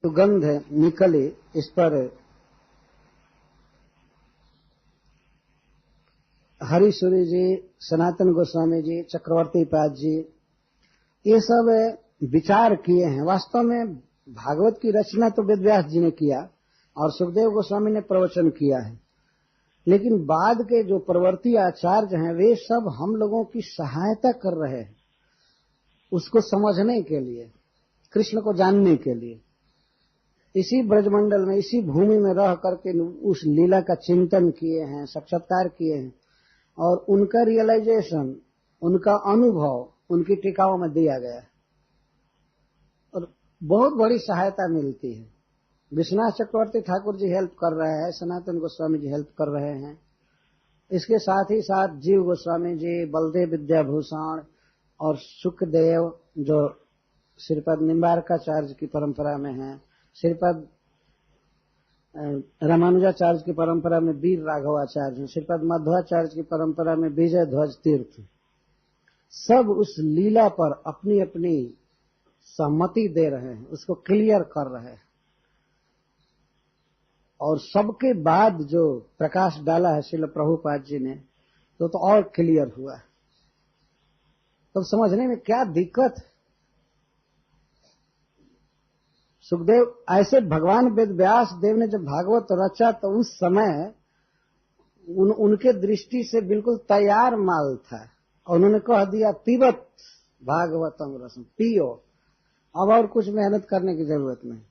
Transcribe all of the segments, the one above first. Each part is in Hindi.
सुगंध निकले, इस पर हरिसूरी जी, सनातन गोस्वामी जी, चक्रवर्ती पाद जी, ये सब विचार किए हैं। वास्तव में भागवत की रचना तो वेदव्यास जी ने किया और सुखदेव गोस्वामी ने प्रवचन किया है, लेकिन बाद के जो प्रवर्ती आचार्य हैं वे सब हम लोगों की सहायता कर रहे हैं उसको समझने के लिए, कृष्ण को जानने के लिए। इसी ब्रजमंडल में, इसी भूमि में रह करके उस लीला का चिंतन किए हैं, साक्षात्कार किए हैं, और उनका रियलाइजेशन, उनका अनुभव उनकी टीकाओं में दिया गया है और बहुत बड़ी सहायता मिलती है। विश्वनाथ चक्रवर्ती ठाकुर जी हेल्प कर रहे हैं, सनातन गोस्वामी जी हेल्प कर रहे हैं, इसके साथ ही साथ जीव गोस्वामी जी, बलदेव विद्याभूषण और सुखदेव जो श्रीपद निम्बारकाचार्य की परंपरा में है, श्रीपद रामानुजाचार्य की परंपरा में वीर राघवाचार्य हैं, श्रीपद मध्वाचार्य की परंपरा में विजय ध्वज तीर्थ, सब उस लीला पर अपनी अपनी सहमति दे रहे हैं, उसको क्लियर कर रहे हैं। और सबके बाद जो प्रकाश डाला है श्रील प्रभुपाद जी ने, तो और क्लियर हुआ है। तो समझने में क्या दिक्कत है। सुखदेव ऐसे भगवान वेद व्यास देव ने जब भागवत रचा तो उस समय उनके दृष्टि से बिल्कुल तैयार माल था और उन्होंने कह दिया पिबत भागवतम रसम, पियो, अब और कुछ मेहनत करने की जरूरत नहीं।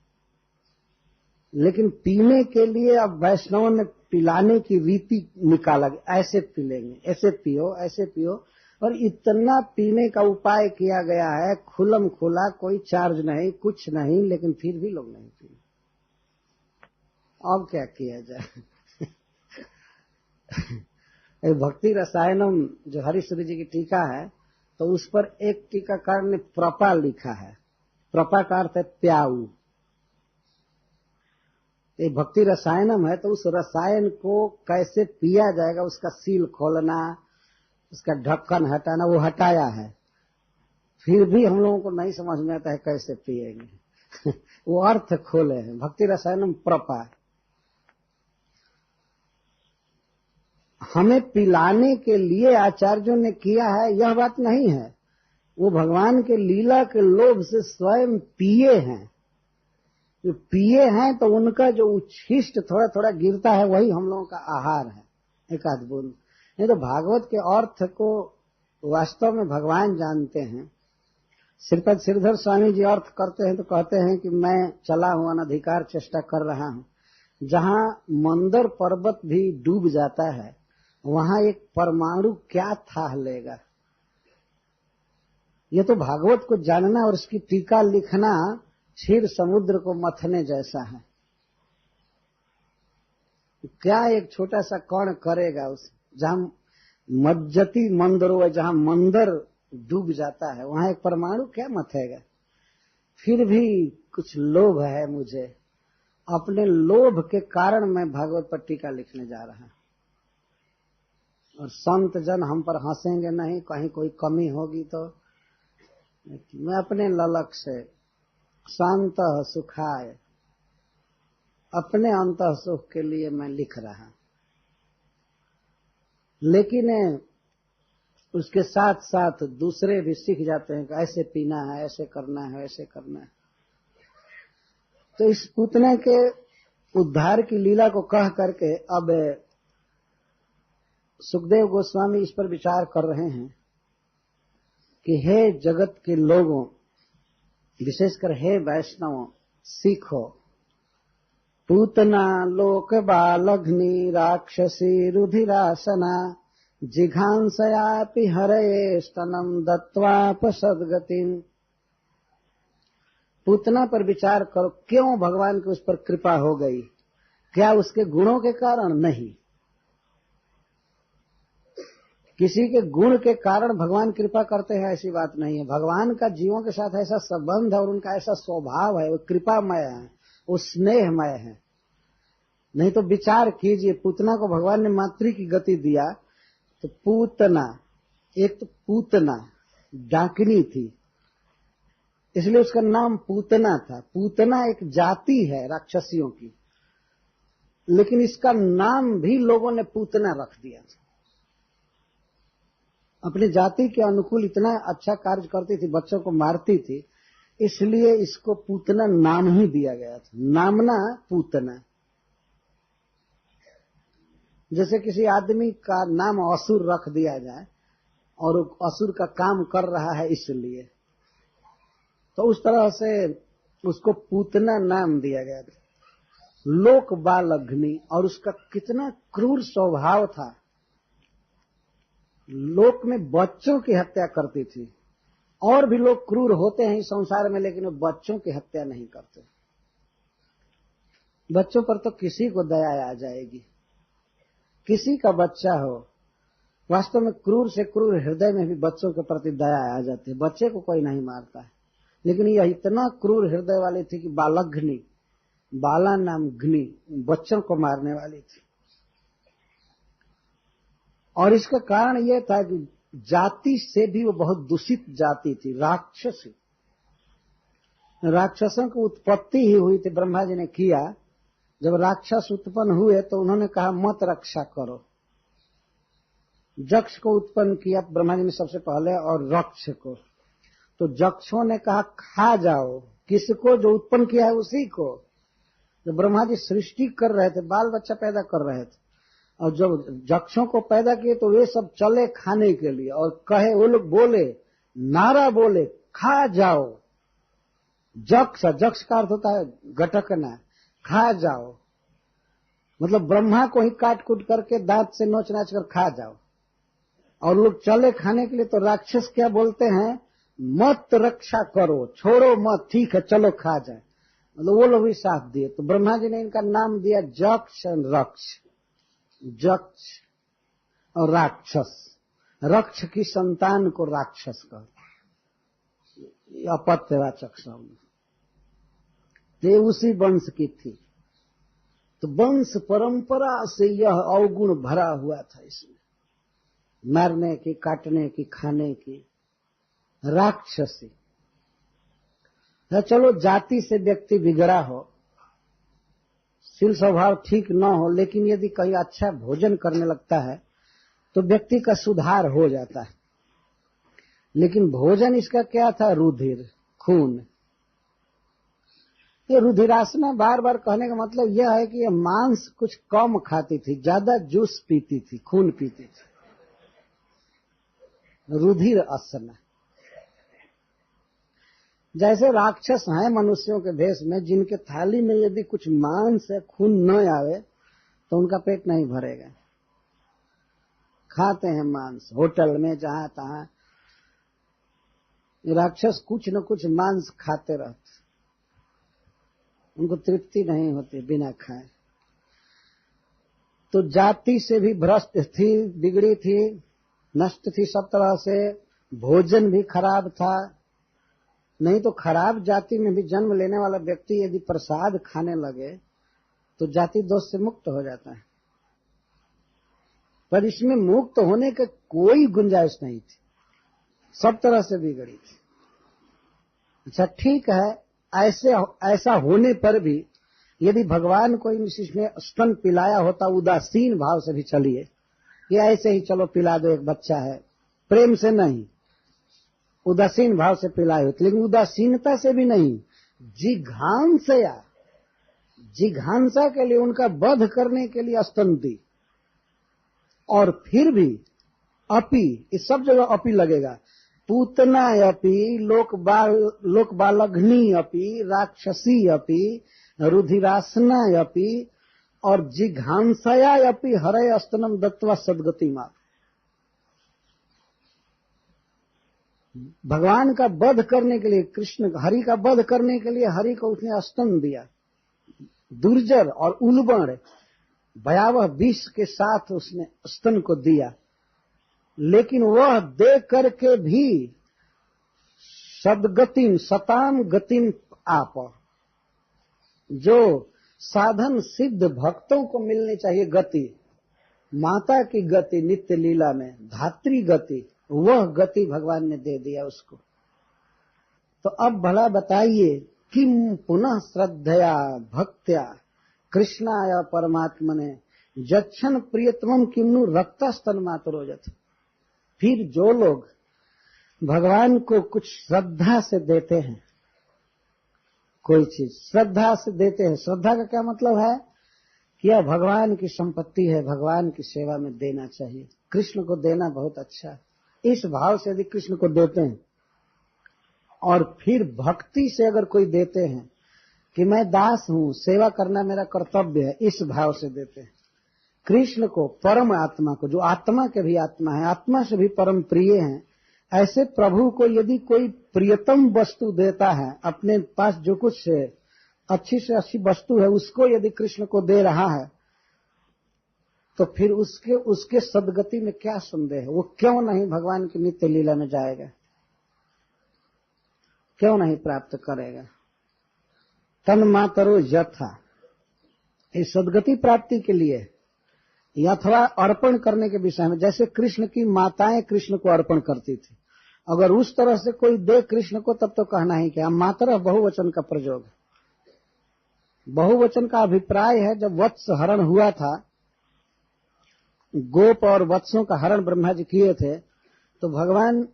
लेकिन पीने के लिए अब वैष्णवों ने पिलाने की रीति निकाला, ऐसे पी लेंगे, ऐसे पियो, ऐसे पियो, और इतना पीने का उपाय किया गया है खुलम खुला, कोई चार्ज नहीं, कुछ नहीं, लेकिन फिर भी लोग नहीं पिए। अब क्या किया जाए। भक्ति रसायनम जो हरिश्री जी की टीका है, तो उस पर एक टीकाकार ने प्रपा लिखा है। प्रपा का अर्थ है प्याऊ। ये भक्ति रसायनम है, तो उस रसायन को कैसे पिया जाएगा, उसका सील खोलना, उसका ढक्कन हटाना, वो हटाया है, फिर भी हम लोगों को नहीं समझ में आता है कैसे पिएंगे। वो अर्थ खोले हैं, भक्ति रसायनम प्रपा। हमें पिलाने के लिए आचार्यों ने किया है, यह बात नहीं है। वो भगवान के लीला के लोभ से स्वयं पिए हैं। जो पिए हैं तो उनका जो उच्छिष्ट थोड़ा थोड़ा गिरता है, वही हम लोगों का आहार है, एक आध बूंद। नहीं तो भागवत के अर्थ को वास्तव में भगवान जानते हैं। श्रीपद श्रीधर स्वामी जी अर्थ करते हैं तो कहते हैं कि मैं चला हुआ अनधिकार चेष्टा कर रहा हूं, जहां मंदर पर्वत भी डूब जाता है वहां एक परमाणु क्या था लेगा। ये तो भागवत को जानना और उसकी टीका लिखना क्षीर समुद्र को मथने जैसा है। क्या एक छोटा सा कण करेगा उस, जहां मज्जती मंदरो है, जहां मंदर डूब जाता है, वहां एक परमाणु क्या मथेगा। फिर भी कुछ लोभ है मुझे, अपने लोभ के कारण मैं भागवत पर टीका लिखने जा रहा हूं। और संत जन हम पर हंसेंगे नहीं, कहीं कोई कमी होगी तो। मैं अपने ललक से शांत सुखाय, अपने अंत सुख के लिए मैं लिख रहा। लेकिन उसके साथ साथ दूसरे भी सीख जाते हैं कि ऐसे पीना है, ऐसे करना है, ऐसे करना है। तो इस पूतना के उद्धार की लीला को कह करके अब सुखदेव गोस्वामी इस पर विचार कर रहे हैं कि हे जगत के लोगों, विशेषकर हे वैष्णवों, सीखो। पूतना लोक बालघ्नि राक्षसी रुधिरासना जिघांसयापि हरये स्तनम दत्वापसद्गतिम। पूतना पर विचार करो, क्यों भगवान की उस पर कृपा हो गई। क्या उसके गुणों के कारण? नहीं। किसी के गुण के कारण भगवान कृपा करते हैं ऐसी बात नहीं है। भगवान का जीवों के साथ ऐसा संबंध है और उनका ऐसा स्वभाव है, वो कृपामय है, वो स्नेहमय है। नहीं तो विचार कीजिए, पूतना को भगवान ने मातृ की गति दिया, तो पूतना, एक तो पूतना डाकिनी थी, इसलिए उसका नाम पूतना था। पूतना एक जाति है राक्षसियों की, लेकिन इसका नाम भी लोगों ने पूतना रख दिया था। अपनी जाति के अनुकूल इतना अच्छा कार्य करती थी, बच्चों को मारती थी, इसलिए इसको पूतना नाम ही दिया गया था। नामना पूतना। जैसे किसी आदमी का नाम असुर रख दिया जाए और असुर का काम कर रहा है इसलिए, तो उस तरह से उसको पूतना नाम दिया गया था। लोक बाल अग्नि, और उसका कितना क्रूर स्वभाव था। लोक में बच्चों की हत्या करती थी। और भी लोग क्रूर होते हैं इस संसार में, लेकिन वो बच्चों की हत्या नहीं करते। बच्चों पर तो किसी को दया आ जाएगी, किसी का बच्चा हो। वास्तव में क्रूर से क्रूर हृदय में भी बच्चों के प्रति दया आ जाती है। बच्चे को कोई नहीं मारता है, लेकिन यह इतना क्रूर हृदय वाली थी कि बालघ्नि, बाला नाम घ्नि, बच्चों को मारने वाली थी। और इसका कारण यह था कि जाति से भी वो बहुत दूषित जाति थी, राक्षसी। राक्षसों की उत्पत्ति ही हुई थी, ब्रह्मा जी ने किया। जब राक्षस उत्पन्न हुए तो उन्होंने कहा मत रक्षा करो। जक्ष को उत्पन्न किया ब्रह्मा जी ने सबसे पहले, और रक्ष को। तो जक्षों ने कहा खा जाओ। किसको? जो उत्पन्न किया है उसी को। जब ब्रह्मा जी सृष्टि कर रहे थे, बाल बच्चा पैदा कर रहे थे, और जब जक्षों को पैदा किए तो वे सब चले खाने के लिए, और कहे, वो लोग बोले, नारा बोले, खा जाओ। जक्ष का अर्थ होता है गटकना, खा जाओ। मतलब ब्रह्मा को ही काट कूट करके दांत से नोच नाच कर खा जाओ। और लोग चले खाने के लिए, तो राक्षस क्या बोलते हैं? मत रक्षा करो, छोड़ो मत, ठीक है चलो खा जाए। मतलब वो लोग भी साथ दिए। तो ब्रह्मा जी ने इनका नाम दिया जक्ष और रक्ष। जक्ष और राक्षस। रक्ष की संतान को राक्षस कहते, अपत्यवाचक शब्द। ये उसी वंश की थी। तो वंश परंपरा से यह अवगुण भरा हुआ था इसमें, मारने की, काटने की, खाने की, राक्षसी। चलो जाति से व्यक्ति बिगड़ा हो, शील स्वभाव ठीक न हो, लेकिन यदि कहीं अच्छा भोजन करने लगता है तो व्यक्ति का सुधार हो जाता है। लेकिन भोजन इसका क्या था? रुधिर, खून। ये रुधिरासना बार बार कहने का मतलब यह है कि ये मांस कुछ कम खाती थी, ज्यादा जूस पीती थी, खून पीती थी। रुधिर असना। जैसे राक्षस हैं मनुष्यों के भेष में, जिनके थाली में यदि कुछ मांस है, खून न आवे तो उनका पेट नहीं भरेगा। खाते हैं मांस होटल में, जहां तहां। राक्षस कुछ न कुछ मांस खाते रहते, उनको तृप्ति नहीं होती बिना खाए। तो जाति से भी भ्रष्ट थी, बिगड़ी थी, नष्ट थी सब तरह से। भोजन भी खराब था। नहीं तो खराब जाति में भी जन्म लेने वाला व्यक्ति यदि प्रसाद खाने लगे तो जाति दोष से मुक्त हो जाता है, पर इसमें मुक्त होने का कोई गुंजाइश नहीं थी, सब तरह से बिगड़ी थी। अच्छा ठीक है, ऐसा होने पर भी यदि भगवान को इसमें स्तन पिलाया होता, उदासीन भाव से भी चलिए, ये ऐसे ही चलो पिला दो, एक बच्चा है, प्रेम से नहीं, उदासीन भाव से पिलाए होते, लेकिन उदासीनता से भी नहीं, जिघांसा के लिए, उनका वध करने के लिए स्तन दी। और फिर भी अपी, इस सब जगह अपी लगेगा। पूतना अपी, लोक बालघ्नि अपी, राक्षसी अपी, रुधिरासना अपी, और जिघांसया अपी हरे स्तनम दत्वा सद्गति मार। भगवान का वध करने के लिए, कृष्ण हरि का वध करने के लिए हरि को उसने स्तन दिया, दुर्जर और उल्बण भयावह विष के साथ उसने स्तन को दिया। लेकिन वह दे करके भी सद्गतिम सताम गतिम आप, जो साधन सिद्ध भक्तों को मिलनी चाहिए गति, माता की गति नित्य लीला में, धात्री गति, वह गति भगवान ने दे दिया उसको। तो अब भला बताइए, किम पुनः श्रद्धया भक्त्या कृष्णाय परमात्मने जच्छन प्रियतमम किन्नु रक्तस्तन मातरोजत। फिर जो लोग भगवान को कुछ श्रद्धा से देते हैं, कोई चीज श्रद्धा से देते हैं, श्रद्धा का क्या मतलब है कि यह भगवान की संपत्ति है, भगवान की सेवा में देना चाहिए, कृष्ण को देना बहुत अच्छा है, इस भाव से यदि कृष्ण को देते हैं, और फिर भक्ति से अगर कोई देते हैं कि मैं दास हूं, सेवा करना मेरा कर्तव्य है, इस भाव से देते हैं कृष्ण को, परम आत्मा को, जो आत्मा के भी आत्मा है, आत्मा से भी परम प्रिय हैं, ऐसे प्रभु को यदि कोई प्रियतम वस्तु देता है, अपने पास जो कुछ अच्छी से अच्छी वस्तु है उसको यदि कृष्ण को दे रहा है, तो फिर उसके सदगति में क्या संदेह है? वो क्यों नहीं भगवान की नित्य लीला में जाएगा, क्यों नहीं प्राप्त करेगा? तन मातरो यथा, इस सदगति प्राप्ति के लिए, अथवा अर्पण करने के विषय में, जैसे कृष्ण की माताएं कृष्ण को अर्पण करती थी, अगर उस तरह से कोई दे कृष्ण को, तब तो कहना ही क्या। मातरः बहुवचन का प्रयोग, बहुवचन का अभिप्राय है, जब वत्स हरण हुआ था, गोप और वत्सों का हरण ब्रह्मा जी किए थे, तो भगवान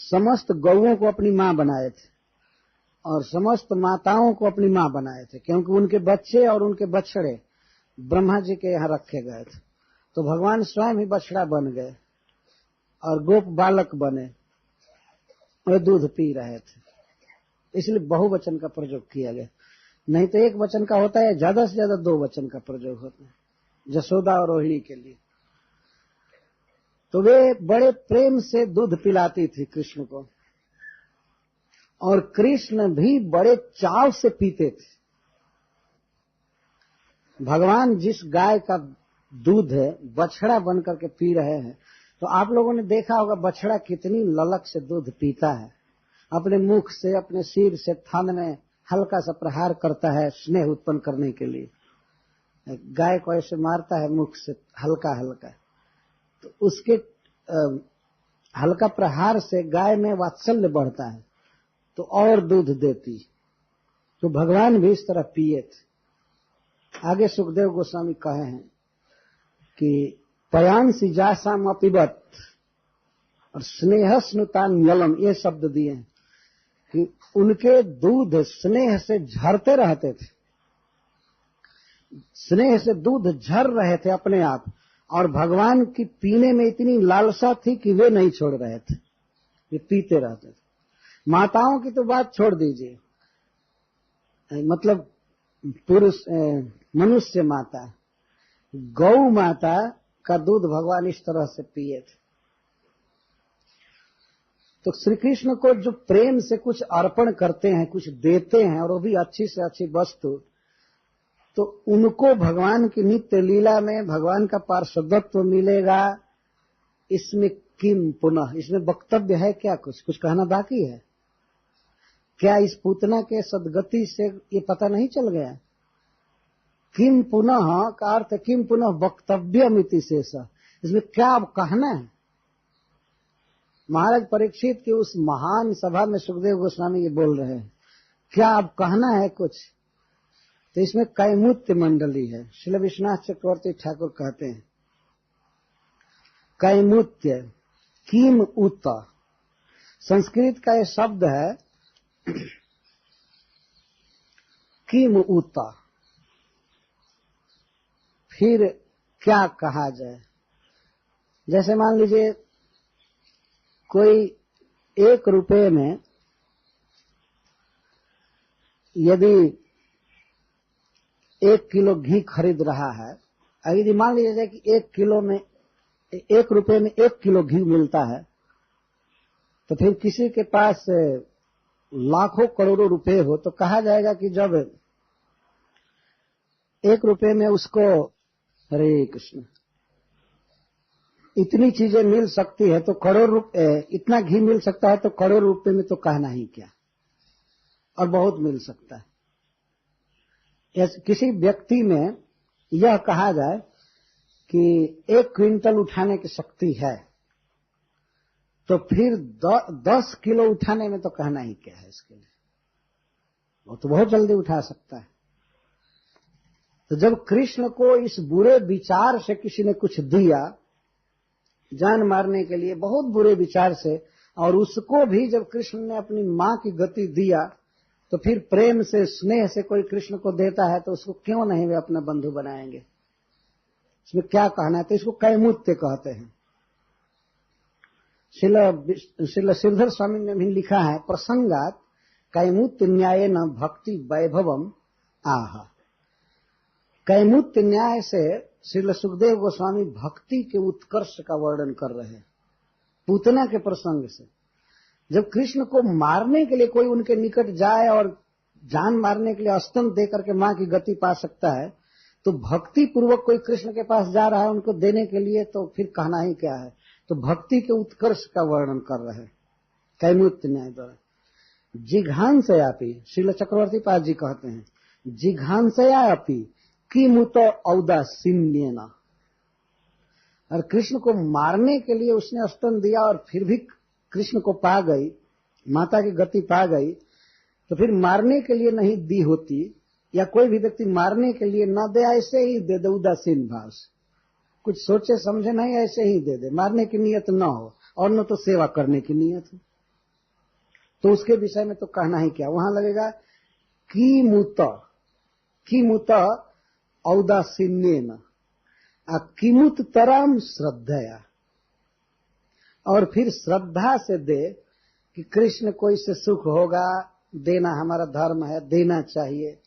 समस्त गौओं को अपनी मां बनाए थे और समस्त माताओं को अपनी मां बनाए थे, क्योंकि उनके बच्चे और उनके बछड़े ब्रह्मा जी के यहाँ रखे गए थे। तो भगवान स्वयं ही बछड़ा बन गए और गोप बालक बने, वे दूध पी रहे थे, इसलिए बहुवचन का प्रयोग किया गया। नहीं तो एक वचन का होता है, ज्यादा से ज्यादा दो वचन का प्रयोग होता है, जसोदा और रोहिणी के लिए। तो वे बड़े प्रेम से दूध पिलाती थी कृष्ण को, और कृष्ण भी बड़े चाव से पीते थे। भगवान जिस गाय का दूध है बछड़ा बन करके पी रहे हैं, तो आप लोगों ने देखा होगा बछड़ा कितनी ललक से दूध पीता है, अपने मुख से, अपने सिर से थन में हल्का सा प्रहार करता है स्नेह उत्पन्न करने के लिए। गाय को ऐसे मारता है मुख से हल्का हल्का, तो उसके हल्का प्रहार से गाय में वात्सल्य बढ़ता है, तो और दूध देती। तो भगवान भी इस तरह पिए थे। आगे सुखदेव गोस्वामी कहे हैं कि पयांसी जासाम अपिबत, और स्नेह स्नुतान यलम, ये शब्द दिए हैं कि उनके दूध स्नेह से झरते रहते थे, स्नेह से दूध झर रहे थे अपने आप, और भगवान की पीने में इतनी लालसा थी कि वे नहीं छोड़ रहे थे, वे पीते रहते थे। माताओं की तो बात छोड़ दीजिए, मतलब पुरुष मनुष्य माता, गौ माता का दूध भगवान इस तरह से पिए थे। तो श्री कृष्ण को जो प्रेम से कुछ अर्पण करते हैं, कुछ देते हैं, और वो भी अच्छी से अच्छी वस्तु, तो उनको भगवान की नित्य लीला में भगवान का पार्षदत्व मिलेगा। इसमें किम पुनः, इसमें वक्तव्य है क्या? कुछ कहना बाकी है क्या? इस पूतना के सदगति से ये पता नहीं चल गया? किम पुनः का अर्थ किम पुनः वक्तव्यमिति शेष, इसमें क्या कहना है? महाराज परीक्षित की उस महान सभा में सुखदेव गोस्वामी ये बोल रहे हैं, क्या अब कहना है कुछ? तो इसमें कैमुत्य मंडली है। श्री विश्वनाथ चक्रवर्ती ठाकुर कहते हैं कैमुत्य किम उत, संस्कृत का ये शब्द है किम उत, फिर क्या कहा जाए? जैसे मान लीजिए कोई 1 रुपये में यदि 1 किलो घी खरीद रहा है, यदि मान लीजिए कि 1 किलो में 1 रुपये में 1 किलो घी मिलता है, तो फिर किसी के पास लाखों करोड़ों रुपए हो, तो कहा जाएगा कि जब 1 रुपये में उसको, हरे कृष्ण, इतनी चीजें मिल सकती है, तो करोड़ रुपए, इतना घी मिल सकता है, तो करोड़ रुपए में तो कहना ही क्या, और बहुत मिल सकता है। किसी व्यक्ति में यह कहा जाए कि 1 क्विंटल उठाने की शक्ति है, तो फिर 10 किलो उठाने में तो कहना ही क्या है इसके लिए, वो तो बहुत जल्दी उठा सकता है। तो जब कृष्ण को इस बुरे विचार से किसी ने कुछ दिया जान मारने के लिए, बहुत बुरे विचार से, और उसको भी जब कृष्ण ने अपनी मां की गति दिया, तो फिर प्रेम से स्नेह से कोई कृष्ण को देता है तो उसको क्यों नहीं वे अपना बंधु बनाएंगे। इसमें क्या कहना है, तो इसको कैमुत्य कहते हैं। श्रील श्रीधर स्वामी ने भी लिखा है, प्रसंगात कैमुत्य न्याय न भक्ति वैभवम आह। कैमुत्य न्याय से श्रील सुखदेव गोस्वामी भक्ति के उत्कर्ष का वर्णन कर रहे हैं। पूतना के प्रसंग से जब कृष्ण को मारने के लिए कोई उनके निकट जाए और जान मारने के लिए अस्तन दे करके मां की गति पा सकता है, तो भक्ति पूर्वक कोई कृष्ण के पास जा रहा है उनको देने के लिए, तो फिर कहना ही क्या है। तो भक्ति के उत्कर्ष का वर्णन कर रहे हैं कैमुत्य न्याय द्वारा। जिघांसयापि, श्रील चक्रवर्ती पाद जी कहते हैं, जिघांसयापि किमुत औदासीन्येन। और कृष्ण को मारने के लिए उसने अस्तन दिया और फिर भी कृष्ण को पा गई, माता की गति पा गई, तो फिर मारने के लिए नहीं दी होती, या कोई भी व्यक्ति मारने के लिए न दे, ऐसे ही दे दे उदासीन भाव से, कुछ सोचे समझे नहीं, ऐसे ही दे दे, मारने की नियत न हो और न तो सेवा करने की नियत हो, तो उसके विषय में तो कहना ही क्या। वहां लगेगा किमुत औदासीन्येन किमुत तरम श्रद्धया, और फिर श्रद्धा से दे कि कृष्ण को इससे सुख होगा, देना हमारा धर्म है, देना चाहिए,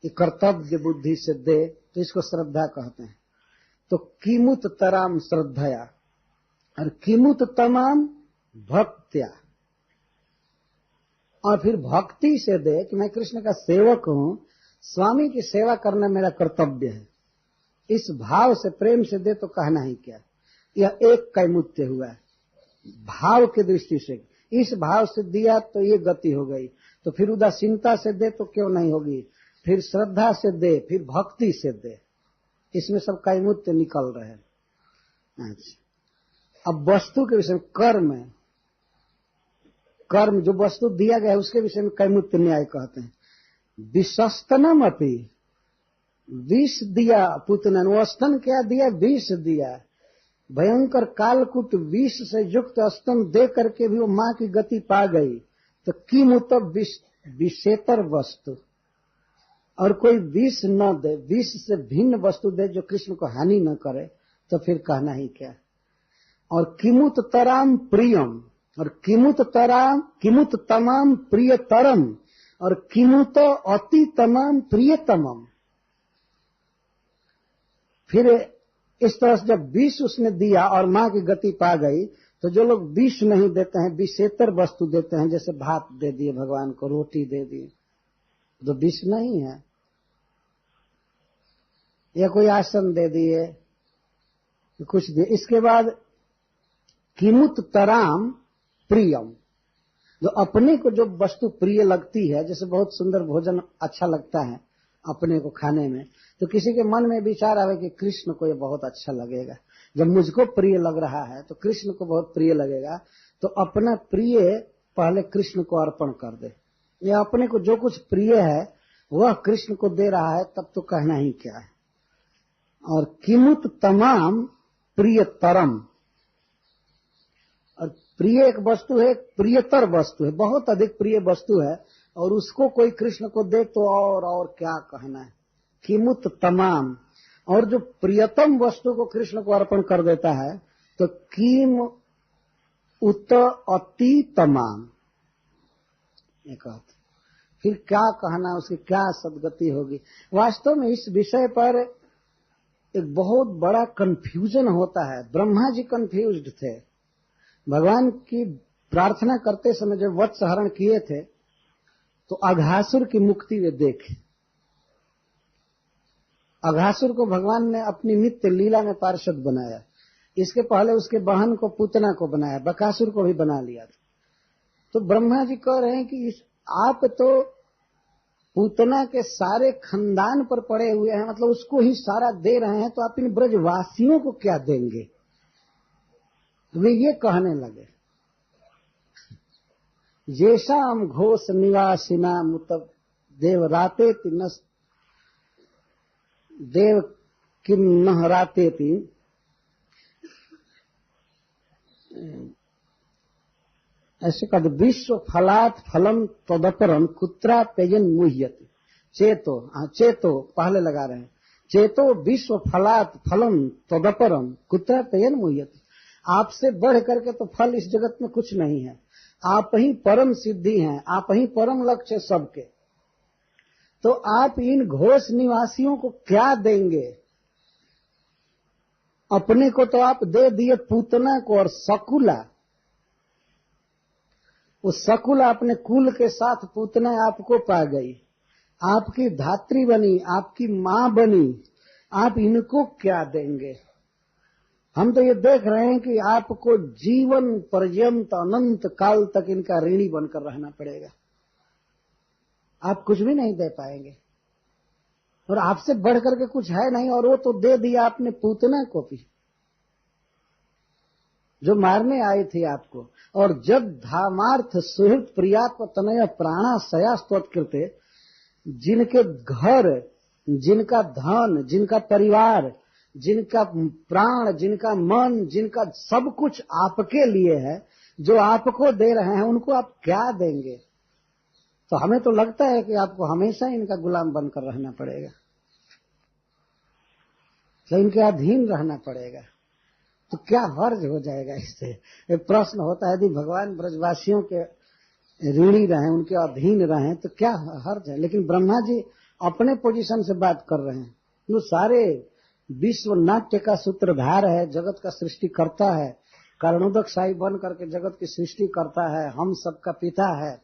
ये कर्तव्य बुद्धि से दे, तो इसको श्रद्धा कहते हैं। तो किमुत तराम श्रद्धया और किमुत तमाम भक्त्या, और फिर भक्ति से दे कि मैं कृष्ण का सेवक हूं, स्वामी की सेवा करना मेरा कर्तव्य है, इस भाव से प्रेम से दे, तो कहना ही क्या। यह एक कैमुत्य हुआ है भाव की दृष्टि से। इस भाव से दिया तो ये गति हो गई, तो फिर उदासीनता से दे तो क्यों नहीं होगी, फिर श्रद्धा से दे, फिर भक्ति से दे, इसमें सब कैमुत्य निकल रहे हैं। अच्छा, अब वस्तु के विषय में, कर्म जो वस्तु दिया गया है उसके विषय में कैमुत्य न्याय कहते हैं। विषस्तनम अपि, विष दिया पुतनन, वो स्तन क्या दिया, विष दिया, भयंकर कालकूट विष से युक्त स्तन दे करके भी वो मां की गति पा गई, तो किमुत विषेतर वस्तु, और कोई विष न दे, विष से भिन्न वस्तु दे जो कृष्ण को हानि न करे, तो फिर कहना ही क्या। और किमुत तराम प्रियम, और किमुत तमाम प्रियतरम, और किमुत अति तमाम प्रियतमम। फिर इस तरह से जब विष उसने दिया और मां की गति पा गई, तो जो लोग विष नहीं देते हैं, विषेतर वस्तु देते हैं, जैसे भात दे दिए भगवान को, रोटी दे दी, तो विष नहीं है, या कोई आसन दे दिए, कुछ दिए। इसके बाद किमुत तराम प्रियम, जो अपने को जो वस्तु प्रिय लगती है, जैसे बहुत सुंदर भोजन अच्छा लगता है अपने को खाने में, तो किसी के मन में विचार आवे कि कृष्ण को ये बहुत अच्छा लगेगा, जब मुझको प्रिय लग रहा है तो कृष्ण को बहुत प्रिय लगेगा, तो अपना प्रिय पहले कृष्ण को अर्पण कर दे, या अपने को जो कुछ प्रिय है वह कृष्ण को दे रहा है, तब तो कहना ही क्या है। और किमुत तमाम प्रियतरम, और प्रिय एक वस्तु है, प्रियतर वस्तु है, बहुत अधिक प्रिय वस्तु है, और उसको कोई कृष्ण को दे तो और क्या कहना है। किमुत तमाम, और जो प्रियतम वस्तु को कृष्ण को अर्पण कर देता है, तो किम उत अति तमाम, ये कहते। फिर क्या कहना, उसकी क्या सदगति होगी। वास्तव में इस विषय पर एक बहुत बड़ा कंफ्यूजन होता है। ब्रह्मा जी कंफ्यूज्ड थे, भगवान की प्रार्थना करते समय जब वत्स हरण किए थे, तो अघासुर की मुक्ति वे देखे। अघासुर को भगवान ने अपनी नित्य लीला में पार्षद बनाया, इसके पहले उसके बहन को पूतना को बनाया, बकासुर को भी बना लिया था। तो ब्रह्मा जी कह रहे हैं कि आप तो पूतना के सारे खानदान पर पड़े हुए हैं, मतलब उसको ही सारा दे रहे हैं, तो आप इन ब्रजवासियों को क्या देंगे। वे ये कहने लगे, येषाम घोष निवासिना मुत देवराते तिनस देव किन्नह राते ती ऐसे कद विश्व फलात फलम तदपरम कुत्रा पेयन मुह्यति चेतो पहले लगा रहे हैं, चेतो विश्व फलात फलम तदपरम कुत्रा पेयन मुह्यति। आपसे बढ़ करके तो फल इस जगत में कुछ नहीं है, आप ही परम सिद्धि हैं, आप ही परम लक्ष्य सबके। तो आप इन घोष निवासियों को क्या देंगे? अपने को तो आप दे दिए पूतना को और शकुला, उस शकुला अपने कुल के साथ पूतना आपको पा गई, आपकी धात्री बनी, आपकी मां बनी, आप इनको क्या देंगे? हम तो ये देख रहे हैं कि आपको जीवन पर्यंत अनंत काल तक इनका ऋणी बनकर रहना पड़ेगा, आप कुछ भी नहीं दे पाएंगे और आपसे बढ़कर के कुछ है नहीं, और वो तो दे दिया आपने पूतना को भी जो मारने आई थी आपको। और जब धामार्थ सुहृत प्रियात्म तनय प्राणा सयास्तोत्कृते, जिनके घर, जिनका धन, जिनका परिवार, जिनका प्राण, जिनका मन, जिनका सब कुछ आपके लिए है, जो आपको दे रहे हैं, उनको आप क्या देंगे? तो हमें तो लगता है कि आपको हमेशा इनका गुलाम बनकर रहना पड़ेगा, तो इनके अधीन रहना पड़ेगा। तो क्या हर्ज हो जाएगा इससे? एक प्रश्न होता है, यदि भगवान ब्रजवासियों के ऋणी रहे, उनके अधीन रहे, तो क्या हर्ज है? लेकिन ब्रह्मा जी अपने पोजीशन से बात कर रहे हैं, वो सारे विश्व नाट्य का सूत्रधार है, जगत का सृष्टि करता है, कारणोदक साई बन करके जगत की सृष्टि करता है, हम सबका पिता है,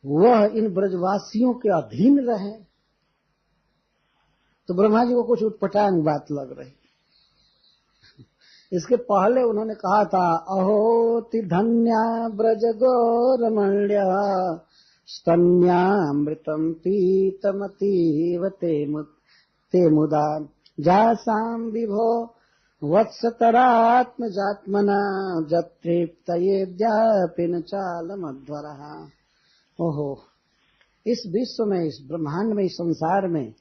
वह इन ब्रजवासियों के अधीन रहे। तो ब्रह्मा जी को कुछ उटपटांग बात लग रही। इसके पहले उन्होंने कहा था, अहोति धन्या ब्रज गौरमण्य स्तन्यामृतम पीतमतीव ते मुदा जासाम विभो वत्सतरात्मजात्मना जत्रेप्तयेद्यापिन चालमध्वरः। ओहो, इस विश्व में, इस ब्रह्मांड में, इस संसार में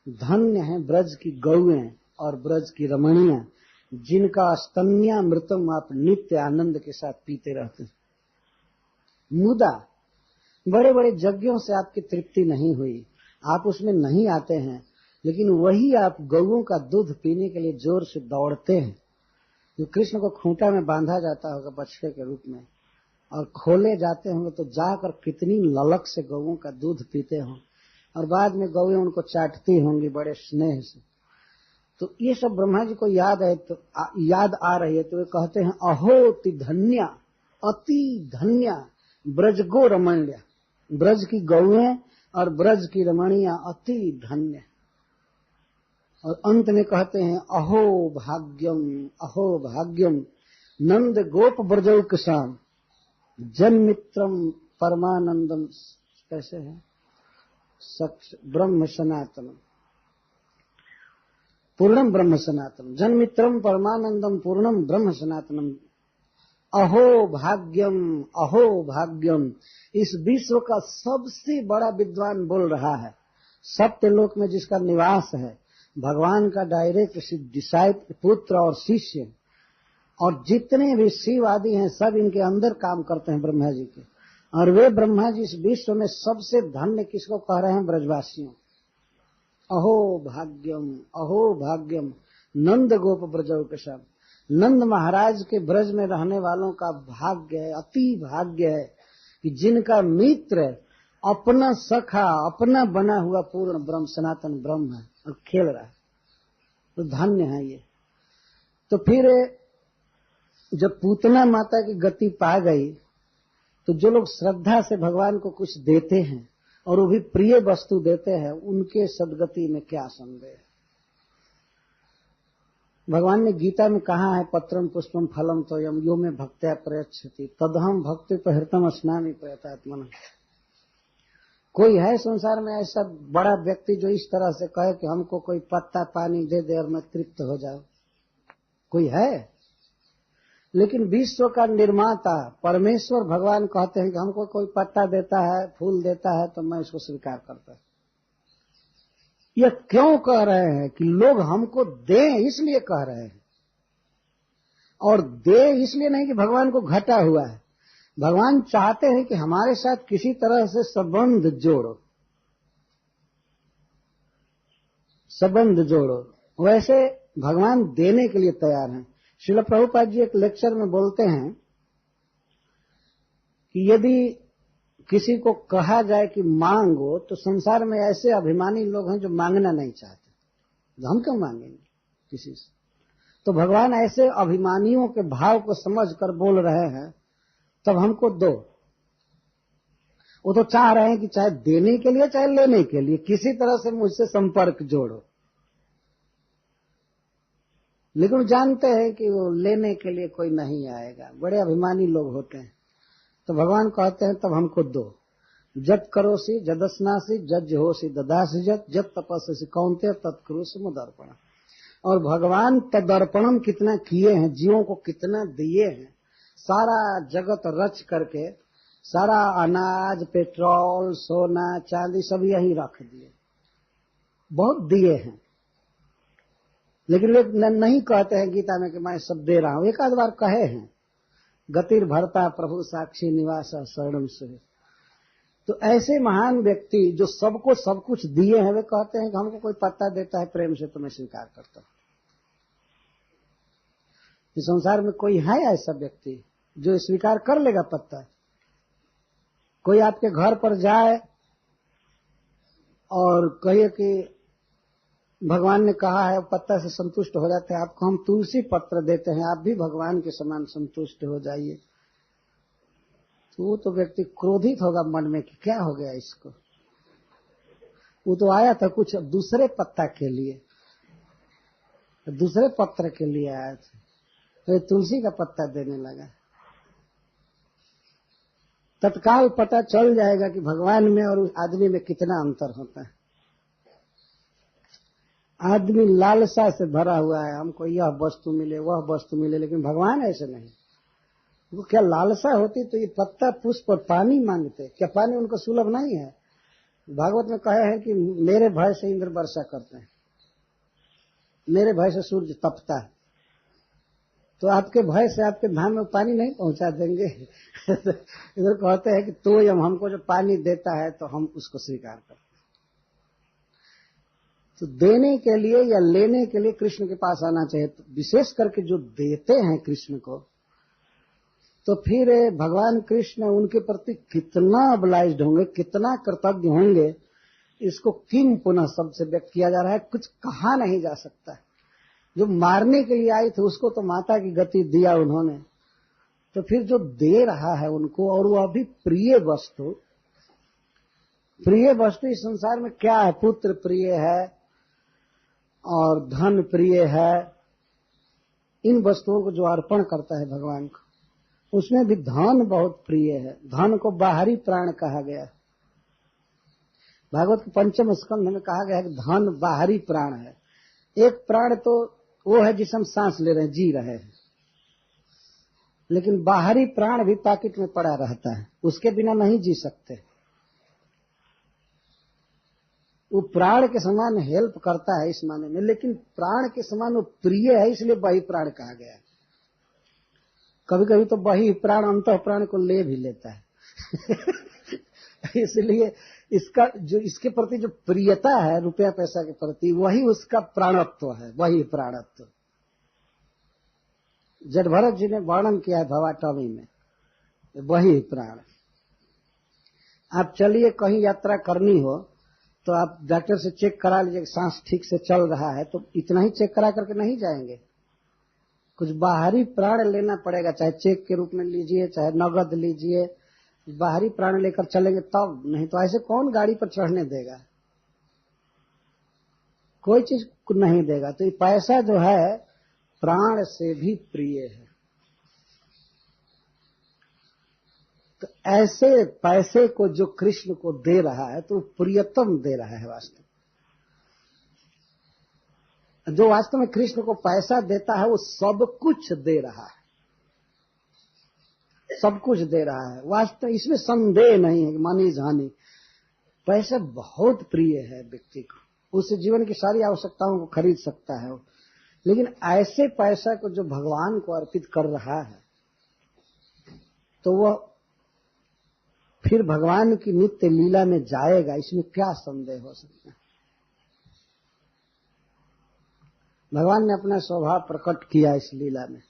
धन्य है ब्रज की गौएं और ब्रज की रमणियां, जिनका स्तन्यामृतम आप नित्य आनंद के साथ पीते रहते हैं। मुदा बड़े बड़े यज्ञों से आपकी तृप्ति नहीं हुई, आप उसमें नहीं आते हैं, लेकिन वही आप गौओं का दूध पीने के लिए जोर से दौड़ते हैं। जो कृष्ण को खूंटा में बांधा जाता होगा बछड़े के रूप में, और खोले जाते होंगे तो जाकर कितनी ललक से गौओं का दूध पीते हों, और बाद में गौएं उनको चाटती होंगी बड़े स्नेह से। तो ये सब ब्रह्मा जी को याद है, तो याद आ रही है, तो वे कहते हैं, अहोति धन्या, अति धन्या ब्रज गो रमण्य, ब्रज की गौएं और ब्रज की रमणियां अति धन्य। और अंत में कहते हैं, अहो भाग्यम नंद गोप ब्रजौकसाम जन्मित्रम परमानंदम, कैसे है, सच ब्रह्म सनातनम पूर्णम ब्रह्म सनातनम, जन्मित्रम परमानंदम पूर्णम ब्रह्म सनातनम। अहो भाग्यम, इस विश्व का सबसे बड़ा विद्वान बोल रहा है, सत्यलोक में जिसका निवास है, भगवान का डायरेक्ट डिसाइपल, पुत्र और शिष्य, और जितने भी शिव आदि हैं सब इनके अंदर काम करते हैं ब्रह्मा जी के, और वे ब्रह्मा जी इस विश्व में सबसे धन्य किसको कह रहे हैं? ब्रजवासियों। अहो भाग्यम नंद गोप ब्रजौकसाम, नंद महाराज के ब्रज में रहने वालों का भाग्य है, अति भाग्य है कि जिनका मित्र अपना सखा, अपना बना हुआ पूर्ण ब्रह्म सनातन ब्रह्म है और खेल रहा है, तो धन्य है ये। तो फिर जब पूतना माता की गति पा गई, तो जो लोग श्रद्धा से भगवान को कुछ देते हैं और वो भी प्रिय वस्तु देते हैं, उनके सदगति में क्या संदेह। भगवान ने गीता में कहा है, पत्रम पुष्पम फलम तोयम यो में भक्त्या प्रयच्छति तदहम भक्ति प्रहृतम अस्नामि प्रयतात्मन। कोई है संसार में ऐसा बड़ा व्यक्ति जो इस तरह से कहे कि हमको कोई पत्ता पानी दे दे और मैं तृप्त हो जाऊं? कोई है? लेकिन विश्व का निर्माता परमेश्वर भगवान कहते हैं कि हमको कोई पत्ता देता है, फूल देता है तो मैं इसको स्वीकार करता हूं। यह क्यों कह रहे हैं कि लोग हमको दें, इसलिए कह रहे हैं। और दे इसलिए नहीं कि भगवान को घटा हुआ है, भगवान चाहते हैं कि हमारे साथ किसी तरह से संबंध जोड़ो, संबंध जोड़ो। वैसे भगवान देने के लिए तैयार हैं। श्रील प्रभुपाद जी एक लेक्चर में बोलते हैं कि यदि किसी को कहा जाए कि मांगो, तो संसार में ऐसे अभिमानी लोग हैं जो मांगना नहीं चाहते, तो हम क्यों मांगेंगे किसी से। तो भगवान ऐसे अभिमानियों के भाव को समझकर बोल रहे हैं, तब हमको दो। वो तो चाह रहे हैं कि चाहे देने के लिए चाहे लेने के लिए किसी तरह से मुझसे संपर्क जोड़ो, लेकिन वो जानते हैं कि वो लेने के लिए कोई नहीं आएगा, बड़े अभिमानी लोग होते हैं। तो भगवान कहते हैं तब हमको दो। जत करोसी जदस्नासी जज होसी ददासी जत तपस्सी कौन्ते तत्करुषि मुदर्पण। और भगवान तदर्पणम कितना किए हैं, जीवों को कितना दिए हैं। सारा जगत रच करके सारा अनाज, पेट्रोल, सोना, चांदी सब यही रख दिए, बहुत दिए हैं। लेकिन लोग नहीं कहते हैं गीता में कि मैं सब दे रहा हूं। एक आध बार कहे हैं, गतिर भरता प्रभु साक्षी निवास शरणम से। तो ऐसे महान व्यक्ति जो सबको सब कुछ दिए हैं, वे कहते हैं कि हमको कोई पत्ता देता है प्रेम से तो मैं स्वीकार करता हूं। इस संसार में कोई है ऐसा व्यक्ति जो स्वीकार कर लेगा पत्ता? कोई आपके घर पर जाए और कहे कि भगवान ने कहा है पत्ता से संतुष्ट हो जाते हैं, आपको हम तुलसी पत्र देते हैं, आप भी भगवान के समान संतुष्ट हो जाइए, तो वो तो व्यक्ति क्रोधित होगा मन में कि क्या हो गया इसको। वो तो आया था कुछ दूसरे पत्ता के लिए, दूसरे पत्र के लिए आया था, तो तुलसी का पत्ता देने लगा। तत्काल पता चल जाएगा कि भगवान में और उस आदमी में कितना अंतर होता है। आदमी लालसा से भरा हुआ है, हमको यह वस्तु मिले वह वस्तु मिले, लेकिन भगवान ऐसे नहीं। वो क्या लालसा होती तो ये पत्ता पुष्प और पानी मांगते, क्या पानी उनको सुलभ नहीं है? भागवत में कहे हैं कि मेरे भय से इंद्र वर्षा करते हैं, मेरे भय से सूर्य तपता है, तो आपके भय से आपके धाम में पानी नहीं पहुंचा देंगे। इधर कहते हैं कि तो हमको जो पानी देता है तो हम उसको स्वीकार करते हैं। तो देने के लिए या लेने के लिए कृष्ण के पास आना चाहिए। तो विशेष करके जो देते हैं कृष्ण को, तो फिर भगवान कृष्ण उनके प्रति कितना ऑब्लाइज्ड होंगे, कितना कृतज्ञ होंगे, इसको किम पुनः शब्द से व्यक्त किया जा रहा है, कुछ कहा नहीं जा सकता। जो मारने के लिए आए थे उसको तो माता की गति दिया उन्होंने, तो फिर जो दे रहा है उनको, और वो अभी प्रिय वस्तु इस संसार में क्या है? पुत्र प्रिय है और धन प्रिय है। इन वस्तुओं को जो अर्पण करता है भगवान को, उसमें भी धन बहुत प्रिय है। धन को बाहरी प्राण कहा गया। भागवत के 5वें स्कंध में कहा गया है कि धन बाहरी प्राण है। एक प्राण तो वो है जिसे हम सांस ले रहे हैं, जी रहे हैं, लेकिन बाहरी प्राण भी पॉकेट में पड़ा रहता है, उसके बिना नहीं जी सकते। वो प्राण के समान हेल्प करता है इस माने में, लेकिन प्राण के समान वो प्रिय है, इसलिए बही प्राण कहा गया है। कभी कभी तो बही प्राण अंतः प्राण को ले भी लेता है। इसलिए इसका जो इसके प्रति जो प्रियता है रुपया पैसा के प्रति, वही उसका प्राणत्व है, वही प्राणत्व। जड़भरत जी ने वर्णन किया है भवाटवी में, वही प्राण। आप चलिए कहीं यात्रा करनी हो तो आप डॉक्टर से चेक करा लीजिए सांस ठीक से चल रहा है, तो इतना ही चेक करा करके नहीं जाएंगे, कुछ बाहरी प्राण लेना पड़ेगा, चाहे चेक के रूप में लीजिए चाहे नगद लीजिए, बाहरी प्राण लेकर चलेंगे तब, नहीं तो ऐसे कौन गाड़ी पर चढ़ने देगा, कोई चीज नहीं देगा। तो ये पैसा जो है प्राण से भी प्रिय है। तो ऐसे पैसे को जो कृष्ण को दे रहा है तो प्रियतम दे रहा है वास्तव। जो वास्तव में कृष्ण को पैसा देता है वो सब कुछ दे रहा है, सब कुछ दे रहा है, वास्तव इसमें संदेह नहीं है कि मनी हानि। पैसा बहुत प्रिय है व्यक्ति को, उससे जीवन की सारी आवश्यकताओं को खरीद सकता है, लेकिन ऐसे पैसा को जो भगवान को अर्पित कर रहा है तो वह फिर भगवान की नित्य लीला में जाएगा, इसमें क्या संदेह हो सकता है। भगवान ने अपना स्वभाव प्रकट किया इस लीला में।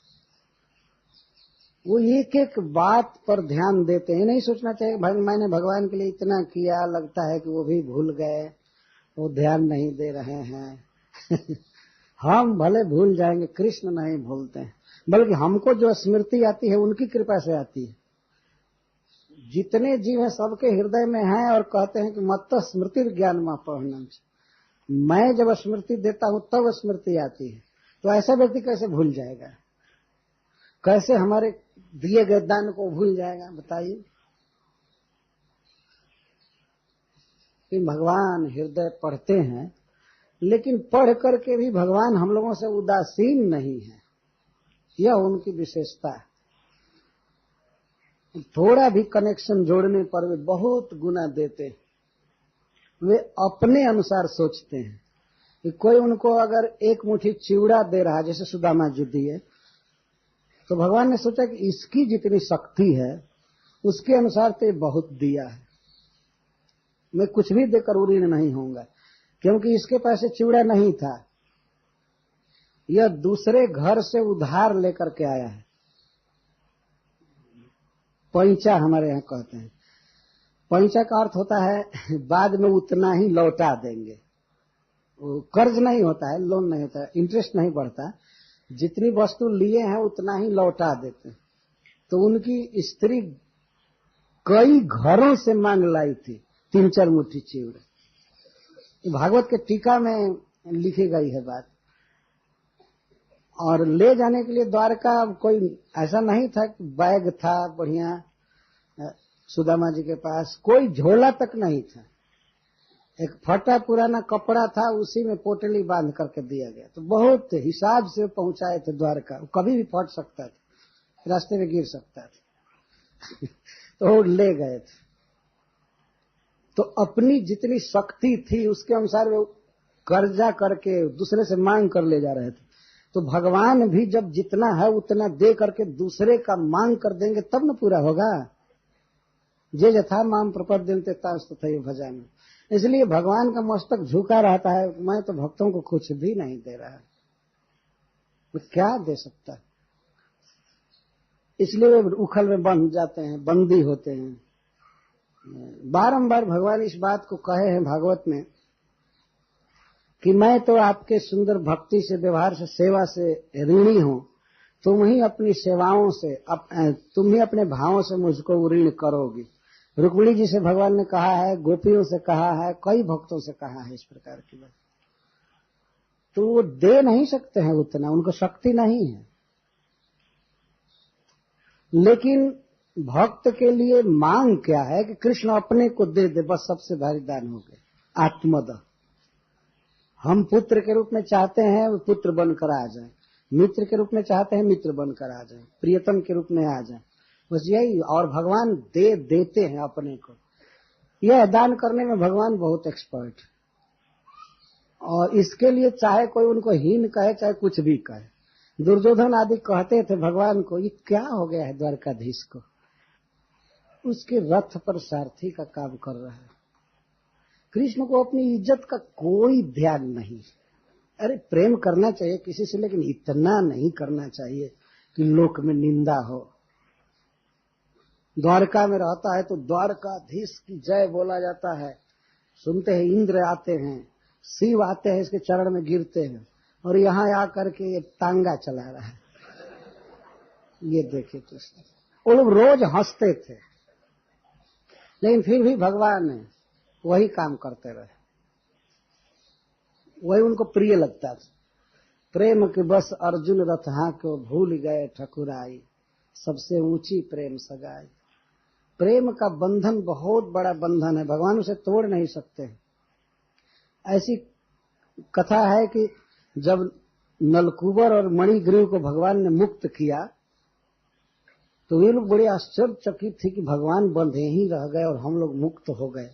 वो एक एक बात पर ध्यान देते हैं, नहीं सोचना चाहिए भाई मैंने भगवान के लिए इतना किया, लगता है कि वो भी भूल गए, वो ध्यान नहीं दे रहे हैं। हम भले भूल जाएंगे, कृष्ण नहीं भूलते हैं, बल्कि हमको जो स्मृति आती है उनकी कृपा से आती है। जितने जीव हैं सबके हृदय में हैं और कहते हैं कि मत स्मृति ज्ञान मा पढ़ना, मैं जब स्मृति देता हूं तब स्मृति आती है। तो ऐसा व्यक्ति कैसे भूल जाएगा, कैसे हमारे दिए गए दान को भूल जाएगा, बताइए। कि भगवान हृदय पढ़ते हैं, लेकिन पढ़ करके भी भगवान हम लोगों से उदासीन नहीं है, यह उनकी विशेषता है। थोड़ा भी कनेक्शन जोड़ने पर वे बहुत गुना देते हैं। वे अपने अनुसार सोचते हैं कि कोई उनको अगर एक मुट्ठी चिवड़ा दे रहा है, जैसे सुदामा जी दिए, तो भगवान ने सोचा कि इसकी जितनी शक्ति है उसके अनुसार तो बहुत दिया है, मैं कुछ भी देकर ऋणी नहीं होऊंगा, क्योंकि इसके पास चिवड़ा नहीं था, यह दूसरे घर से उधार लेकर के आया है। पैंचा हमारे यहाँ कहते हैं। पैंचा का अर्थ होता है बाद में उतना ही लौटा देंगे। कर्ज नहीं होता है, लोन नहीं होता है, इंटरेस्ट नहीं बढ़ता, जितनी वस्तु लिए हैं उतना ही लौटा देते हैं। तो उनकी स्त्री कई घरों से मांग लाई थी 3-4 मुट्ठी चिवड़ा। भागवत के टीका में लिखी गई है बात। और ले जाने के लिए द्वारका कोई ऐसा नहीं था कि बैग था बढ़िया, सुदामा जी के पास कोई झोला तक नहीं था, एक फटा पुराना कपड़ा था, उसी में पोटली बांध करके दिया गया। तो बहुत हिसाब से पहुंचाए थे द्वारका, कभी भी फट सकता था, रास्ते में गिर सकता था। तो ले गए थे। तो अपनी जितनी शक्ति थी उसके अनुसार वे कर्जा करके दूसरे से मांग कर ले जा रहे थे। तो भगवान भी जब जितना है उतना दे करके दूसरे का मांग कर देंगे तब न पूरा होगा। जे यथा माम प्रपद्यन्ते तथा भजामि। इसलिए भगवान का मस्तक झुका रहता है, मैं तो भक्तों को कुछ भी नहीं दे रहा, मैं क्या दे सकता है। इसलिए वे उखल में बंध जाते हैं, बंदी होते हैं। बारंबार भगवान इस बात को कहे हैं भागवत में कि मैं तो आपके सुंदर भक्ति से, व्यवहार से, सेवा से ऋणी हूं, तुम ही अपनी सेवाओं से, तुम ही अपने भावों से मुझको ऋण करोगी। रुक्मिणी जी से भगवान ने कहा है, गोपियों से कहा है, कई भक्तों से कहा है इस प्रकार की बात। तो वो दे नहीं सकते हैं उतना, उनको शक्ति नहीं है। लेकिन भक्त के लिए मांग क्या है कि कृष्ण अपने को दे दे, बस सबसे भारी दान हो गए। आत्मद हम पुत्र के रूप में चाहते हैं वो पुत्र बनकर आ जाए, मित्र के रूप में चाहते हैं मित्र बनकर आ जाए, प्रियतम के रूप में आ जाए, बस यही। और भगवान देते हैं अपने को। यह दान करने में भगवान बहुत एक्सपर्ट है। और इसके लिए चाहे कोई उनको हीन कहे, चाहे कुछ भी कहे। दुर्योधन आदि कहते थे भगवान को, ये क्या हो गया है द्वारकाधीश को, उसके रथ पर सारथी का काम कर रहा है। कृष्ण को अपनी इज्जत का कोई ध्यान नहीं। अरे प्रेम करना चाहिए किसी से, लेकिन इतना नहीं करना चाहिए कि लोक में निंदा हो। द्वारका में रहता है तो द्वारकाधीश की जय बोला जाता है, सुनते हैं इंद्र आते हैं, शिव आते हैं, इसके चरण में गिरते हैं, और यहाँ आकर के ये तांगा चला रहा है। ये देखे तो वो लोग रोज हंसते थे, लेकिन फिर भी भगवान ने वही काम करते रहे, वही उनको प्रिय लगता था। प्रेम के बस अर्जुन रथ को भूल गए ठकुराई, सबसे ऊंची प्रेम सगाई। प्रेम का बंधन बहुत बड़ा बंधन है, भगवान उसे तोड़ नहीं सकते। ऐसी कथा है कि जब नलकूबर और मणिग्रीव को भगवान ने मुक्त किया तो वे लोग बड़े आश्चर्यचकित थे कि भगवान बंधे ही रह गए और हम लोग मुक्त हो गए।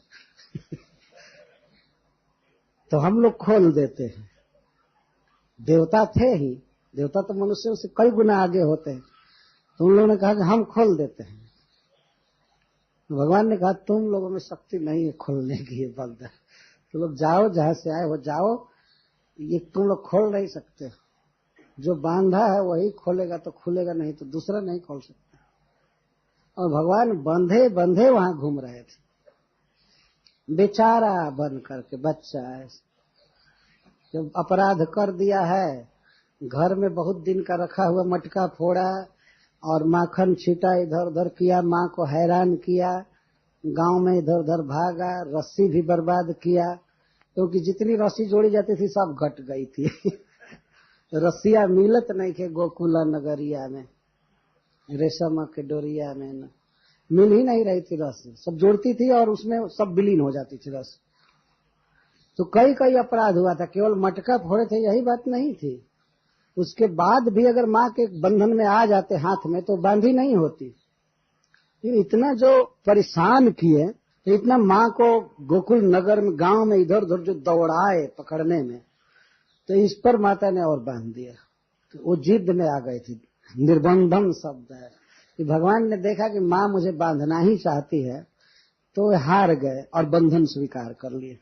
तो हम लोग खोल देते हैं। देवता थे ही, देवता तो मनुष्यों से कई गुना आगे होते हैं। तो उन लोगों ने कहा कि हम खोल देते हैं। भगवान ने कहा तुम लोगों में शक्ति नहीं है खोलने की, ये बंद है। तो लोग जाओ, जहां से आए हो जाओ, ये तुम लोग खोल नहीं सकते। जो बांधा है वही खोलेगा तो खुलेगा, नहीं तो दूसरा नहीं खोल सकता। और भगवान बंधे बंधे वहां घूम रहे थे, बेचारा बन करके बच्चा है। जब अपराध कर दिया है, घर में बहुत दिन का रखा हुआ मटका फोड़ा और माखन छीटा, इधर उधर किया, माँ को हैरान किया, गांव में इधर उधर भागा, रस्सी भी बर्बाद किया, क्योंकि जितनी रस्सी जोड़ी जाती थी सब घट गई थी। रस्सियां मिलत नहीं थे गोकुला नगरिया में, रेशम के डोरिया में न मिल ही नहीं रही थी रस्सी, सब जोड़ती थी और उसमें सब विलीन हो जाती थी रस्सी। तो कई कई अपराध हुआ था, केवल मटका फोड़े थे यही बात नहीं थी। उसके बाद भी अगर माँ के बंधन में आ जाते हाथ में तो बांधी नहीं होती। इतना जो परेशान किए, इतना माँ को गोकुल नगर में गांव में इधर उधर जो दौड़ाए पकड़ने में, तो इस पर माता ने और बांध दिया। तो वो जिद में आ गई थी। निर्बंधम शब्द है कि भगवान ने देखा कि माँ मुझे बांधना ही चाहती है, तो वे हार गए और बंधन स्वीकार कर लिए।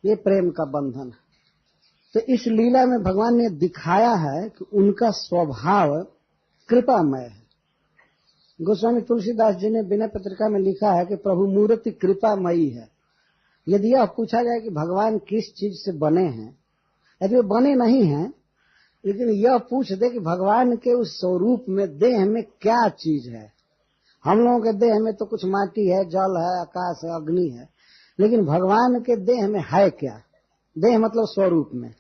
ये प्रेम का बंधन है। तो इस लीला में भगवान ने दिखाया है कि उनका स्वभाव कृपामय है। गोस्वामी तुलसीदास जी ने विनय पत्रिका में लिखा है कि प्रभु मूर्ति कृपामयी है। यदि यह पूछा जाए कि भगवान किस चीज से बने हैं, यदि वे बने नहीं हैं, लेकिन यह पूछ दे कि भगवान के उस स्वरूप में, देह में क्या चीज है। हम लोगों के देह में तो कुछ माटी है, जल है, आकाश है, अग्नि है, लेकिन भगवान के देह में है क्या? देह मतलब स्वरूप में।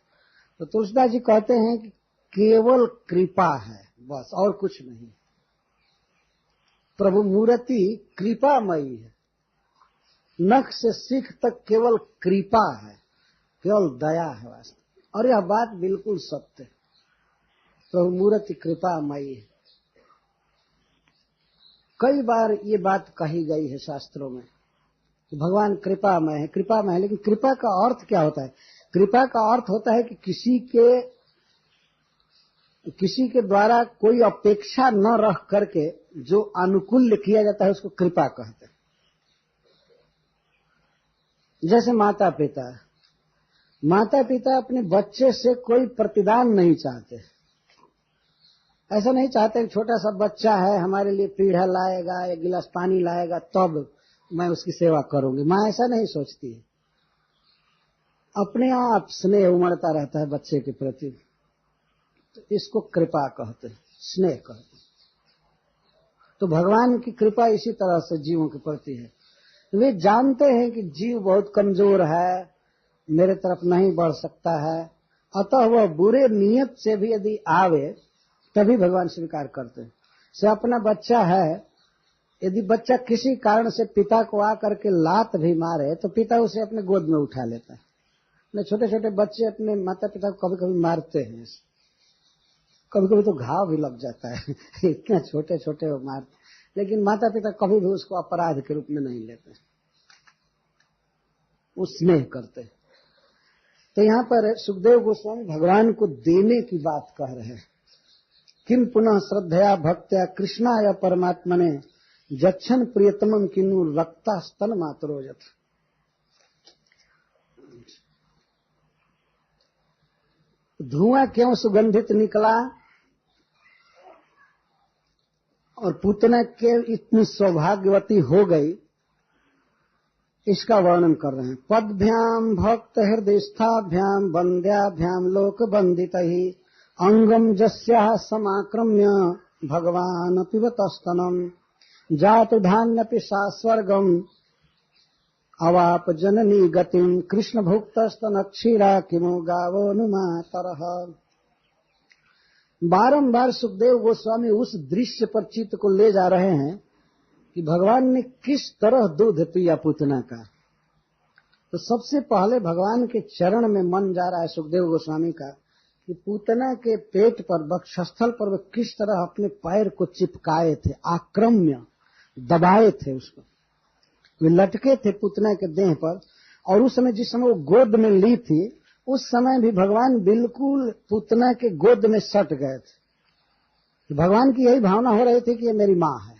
तो तुलसीदास जी कहते हैं कि केवल कृपा है, बस, और कुछ नहीं। प्रभु मूर्ति कृपामयी है, नख से सिख तक केवल कृपा है, केवल दया है वास्तव। और यह बात बिल्कुल सत्य है, प्रभु मूर्ति कृपामयी है। कई बार ये बात कही गई है शास्त्रों में कि भगवान कृपामय है, कृपामय है। लेकिन कृपा का अर्थ क्या होता है? कृपा का अर्थ होता है कि किसी के द्वारा कोई अपेक्षा न रख करके जो अनुकूल किया जाता है उसको कृपा कहते हैं। जैसे माता पिता अपने बच्चे से कोई प्रतिदान नहीं चाहते। ऐसा नहीं चाहते कि छोटा सा बच्चा है, हमारे लिए पीढ़ा लाएगा, एक गिलास पानी लाएगा, तब मैं उसकी सेवा करूंगी। माँ ऐसा नहीं सोचती है। अपने आप स्नेह उमड़ता रहता है बच्चे के प्रति, तो इसको कृपा कहते हैं, स्नेह कहते हैं। तो भगवान की कृपा इसी तरह से जीवों के प्रति है। वे जानते हैं कि जीव बहुत कमजोर है, मेरे तरफ नहीं बढ़ सकता है, अतः वह बुरे नियत से भी यदि आवे तभी भगवान स्वीकार करते हैं। से अपना बच्चा है, यदि बच्चा किसी कारण से पिता को आकर के लात भी मारे तो पिता उसे अपने गोद में उठा लेता है। छोटे छोटे बच्चे अपने माता पिता को कभी कभी मारते हैं, कभी कभी तो घाव भी लग जाता है। इतना छोटे छोटे वो मारते, लेकिन माता पिता कभी भी उसको अपराध के रूप में नहीं लेते, वो स्नेह करते। तो यहाँ पर सुखदेव गोस्वामी भगवान को देने की बात कह रहे हैं। किम पुनः श्रद्धया भक्त्या कृष्णाय परमात्मने जच्छन प्रियतमम किन्नु रक्ता स्तन मातरोजत। धुआं क्यों सुगंधित निकला और पूतना के इतनी सौभाग्यवती हो गई, इसका वर्णन कर रहे हैं। पदभ्याम भक्त हृदयस्थाभ्याम वंद्याभ्याम लोक वंदितहि अंगम जस्याः समाक्रम्य भगवान पिबतस्तनम जातु धान्यपि सा स्वर्गम अवाप जननी गतिम कृष्ण भुक्तस्तन क्षीरा किमो गावो नुमातरः। बारंबार सुखदेव गोस्वामी उस दृश्य पर चित्त को ले जा रहे हैं कि भगवान ने किस तरह दूध पिया पूतना का। तो सबसे पहले भगवान के चरण में मन जा रहा है सुखदेव गोस्वामी का कि पूतना के पेट पर, वक्षस्थल पर वे किस तरह अपने पैर को चिपकाए थे, आक्रम्य दबाए थे उसको। वे लटके थे पूतना के देह पर, और उस समय जिस समय वो गोद में ली थी, उस समय भी भगवान बिल्कुल पूतना के गोद में सट गए थे। भगवान की यही भावना हो रही थी कि ये मेरी मां है।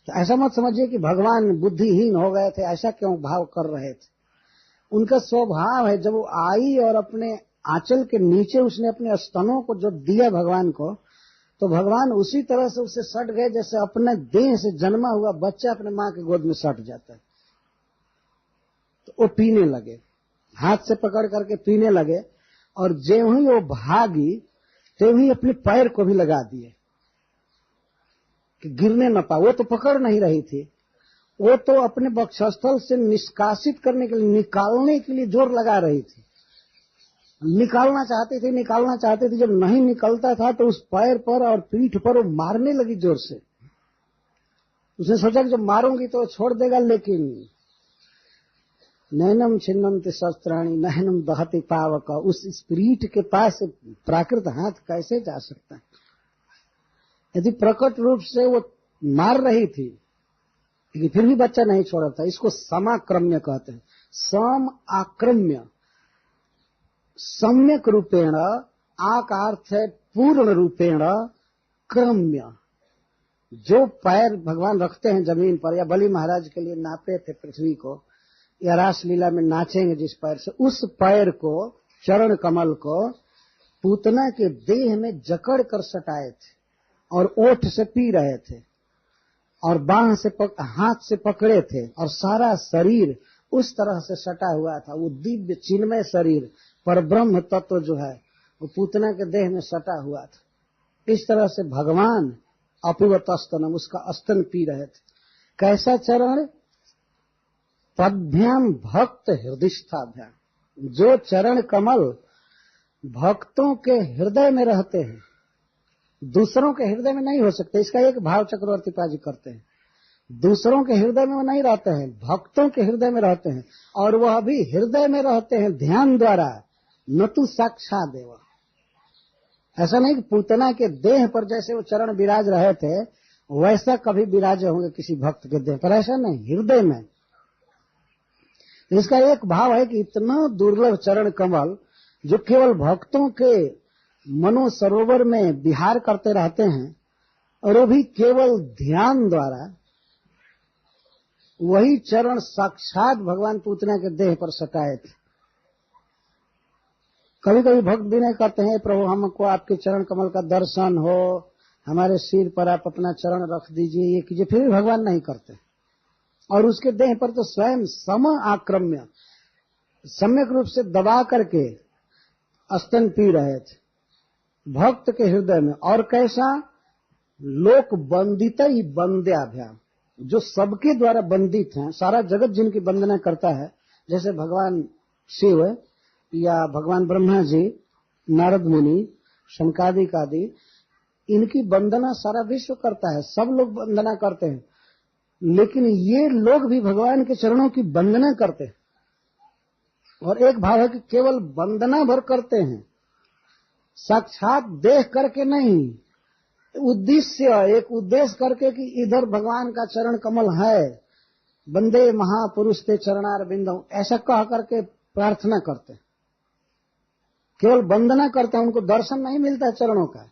तो ऐसा मत समझिए कि भगवान बुद्धिहीन हो गए थे, ऐसा क्यों भाव कर रहे थे। उनका स्वभाव है, जब वो आई और अपने आंचल के नीचे उसने अपने स्तनों को जो दिया भगवान को, तो भगवान उसी तरह से उसे सट गए जैसे अपने देह से जन्मा हुआ बच्चा अपने मां के गोद में सट जाता है। तो वो पीने लगे, हाथ से पकड़ करके पीने लगे, और ज्यों ही वो भागी त्यों ही अपने पैर को भी लगा दिए कि गिरने न पाए। वो तो पकड़ नहीं रही थी, वो तो अपने वक्षस्थल से निष्कासित करने के लिए, निकालने के लिए जोर लगा रही थी। निकालना चाहती थी। जब नहीं निकलता था तो उस पैर पर और पीठ पर वो मारने लगी जोर से। उसने सोचा कि जब मारूंगी तो वो छोड़ देगा, लेकिन नैनम छिन्नन्ति शस्त्राणि नैनम दहति पावक, उस स्पिरिट के पास प्राकृत हाथ कैसे जा सकता है। यदि प्रकट रूप से वो मार रही थी लेकिन फिर भी बच्चा नहीं छोड़ा था। इसको समाक्रम्य कहते हैं। सम आक्रम्य, सम्यक रूपेण, आ का अर्थ है पूर्ण रूपेण, क्रम्य। जो पैर भगवान रखते हैं जमीन पर, या बलि महाराज के लिए नापे थे पृथ्वी को, या रासलीला में नाचेंगे जिस पैर से, उस पैर को, चरण कमल को पूतना के देह में जकड़ कर सटाए थे और ओठ से पी रहे थे और बाह से हाथ से पकड़े थे, और सारा शरीर उस तरह से सटा हुआ था। वो दिव्य चिन्मय शरीर, पर ब्रह्म तत्व जो है वो पूतना के देह में सटा हुआ था। इस तरह से भगवान अपिवत स्तनम, उसका स्तन पी रहे थे। कैसा चरण? पद्भ्याम भक्त हृदयस्थाभ्याम, जो चरण कमल भक्तों के हृदय में रहते हैं, दूसरों के हृदय में नहीं हो सकते। इसका एक भाव चक्रवर्ती पाजी करते हैं। दूसरों के हृदय में वो नहीं रहते हैं, भक्तों के हृदय में रहते हैं, और वह भी हृदय में रहते हैं ध्यान द्वारा, न तो साक्षात देव। ऐसा नहीं कि पूतना के देह पर जैसे वो चरण विराज रहे थे वैसा कभी विराजे होंगे किसी भक्त के देह पर, ऐसा नहीं, हृदय में। इसका एक भाव है कि इतना दुर्लभ चरण कमल जो केवल भक्तों के मनो सरोवर में विहार करते रहते हैं, और वो भी केवल ध्यान द्वारा, वही चरण साक्षात भगवान पूतना के देह पर सटाए थे। कभी कभी भक्त विनय करते हैं, प्रभु हमको आपके चरण कमल का दर्शन हो, हमारे सिर पर आप अपना चरण रख दीजिए, ये कीजिए, फिर भी भगवान नहीं करते। और उसके देह पर तो स्वयं सम आक्रम्य, सम्यक रूप से दबा करके स्तन पी रहे थे भक्त के हृदय में। और कैसा? लोक बंदित ही बंद्याभ्याम, जो सबके द्वारा बंदित हैं, सारा जगत जिनकी वंदना करता है, जैसे भगवान शिव या भगवान ब्रह्मा जी, नारद मुनि, शंकादिक आदि, इनकी वंदना सारा विश्व करता है, सब लोग वंदना करते हैं। लेकिन ये लोग भी भगवान के चरणों की वंदना करते हैं। और एक भाव है कि केवल वंदना भर करते हैं, साक्षात देख करके नहीं, उद्देश्य, एक उद्देश्य करके कि इधर भगवान का चरण कमल है, वंदे महापुरुष ते चरणार बिंदु, ऐसा कह करके प्रार्थना करते हैं। केवल वंदना करते हैं, उनको दर्शन नहीं मिलता है चरणों का।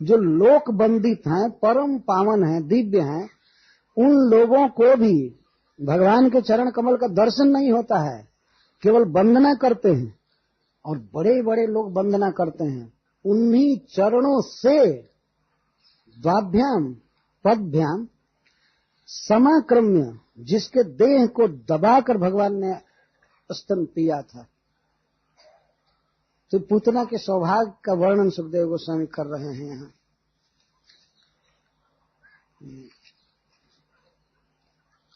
जो लोक बंदित हैं, परम पावन हैं, दिव्य हैं, उन लोगों को भी भगवान के चरण कमल का दर्शन नहीं होता है, केवल वंदना करते हैं। और बड़े बड़े लोग वंदना करते हैं, उन्हीं चरणों से द्वाभ्याम पदभ्याम समाक्रम्य, जिसके देह को दबाकर भगवान ने स्तन पिया था। तो पूतना के सौभाग्य का वर्णन सुखदेव गोस्वामी कर रहे हैं यहाँ।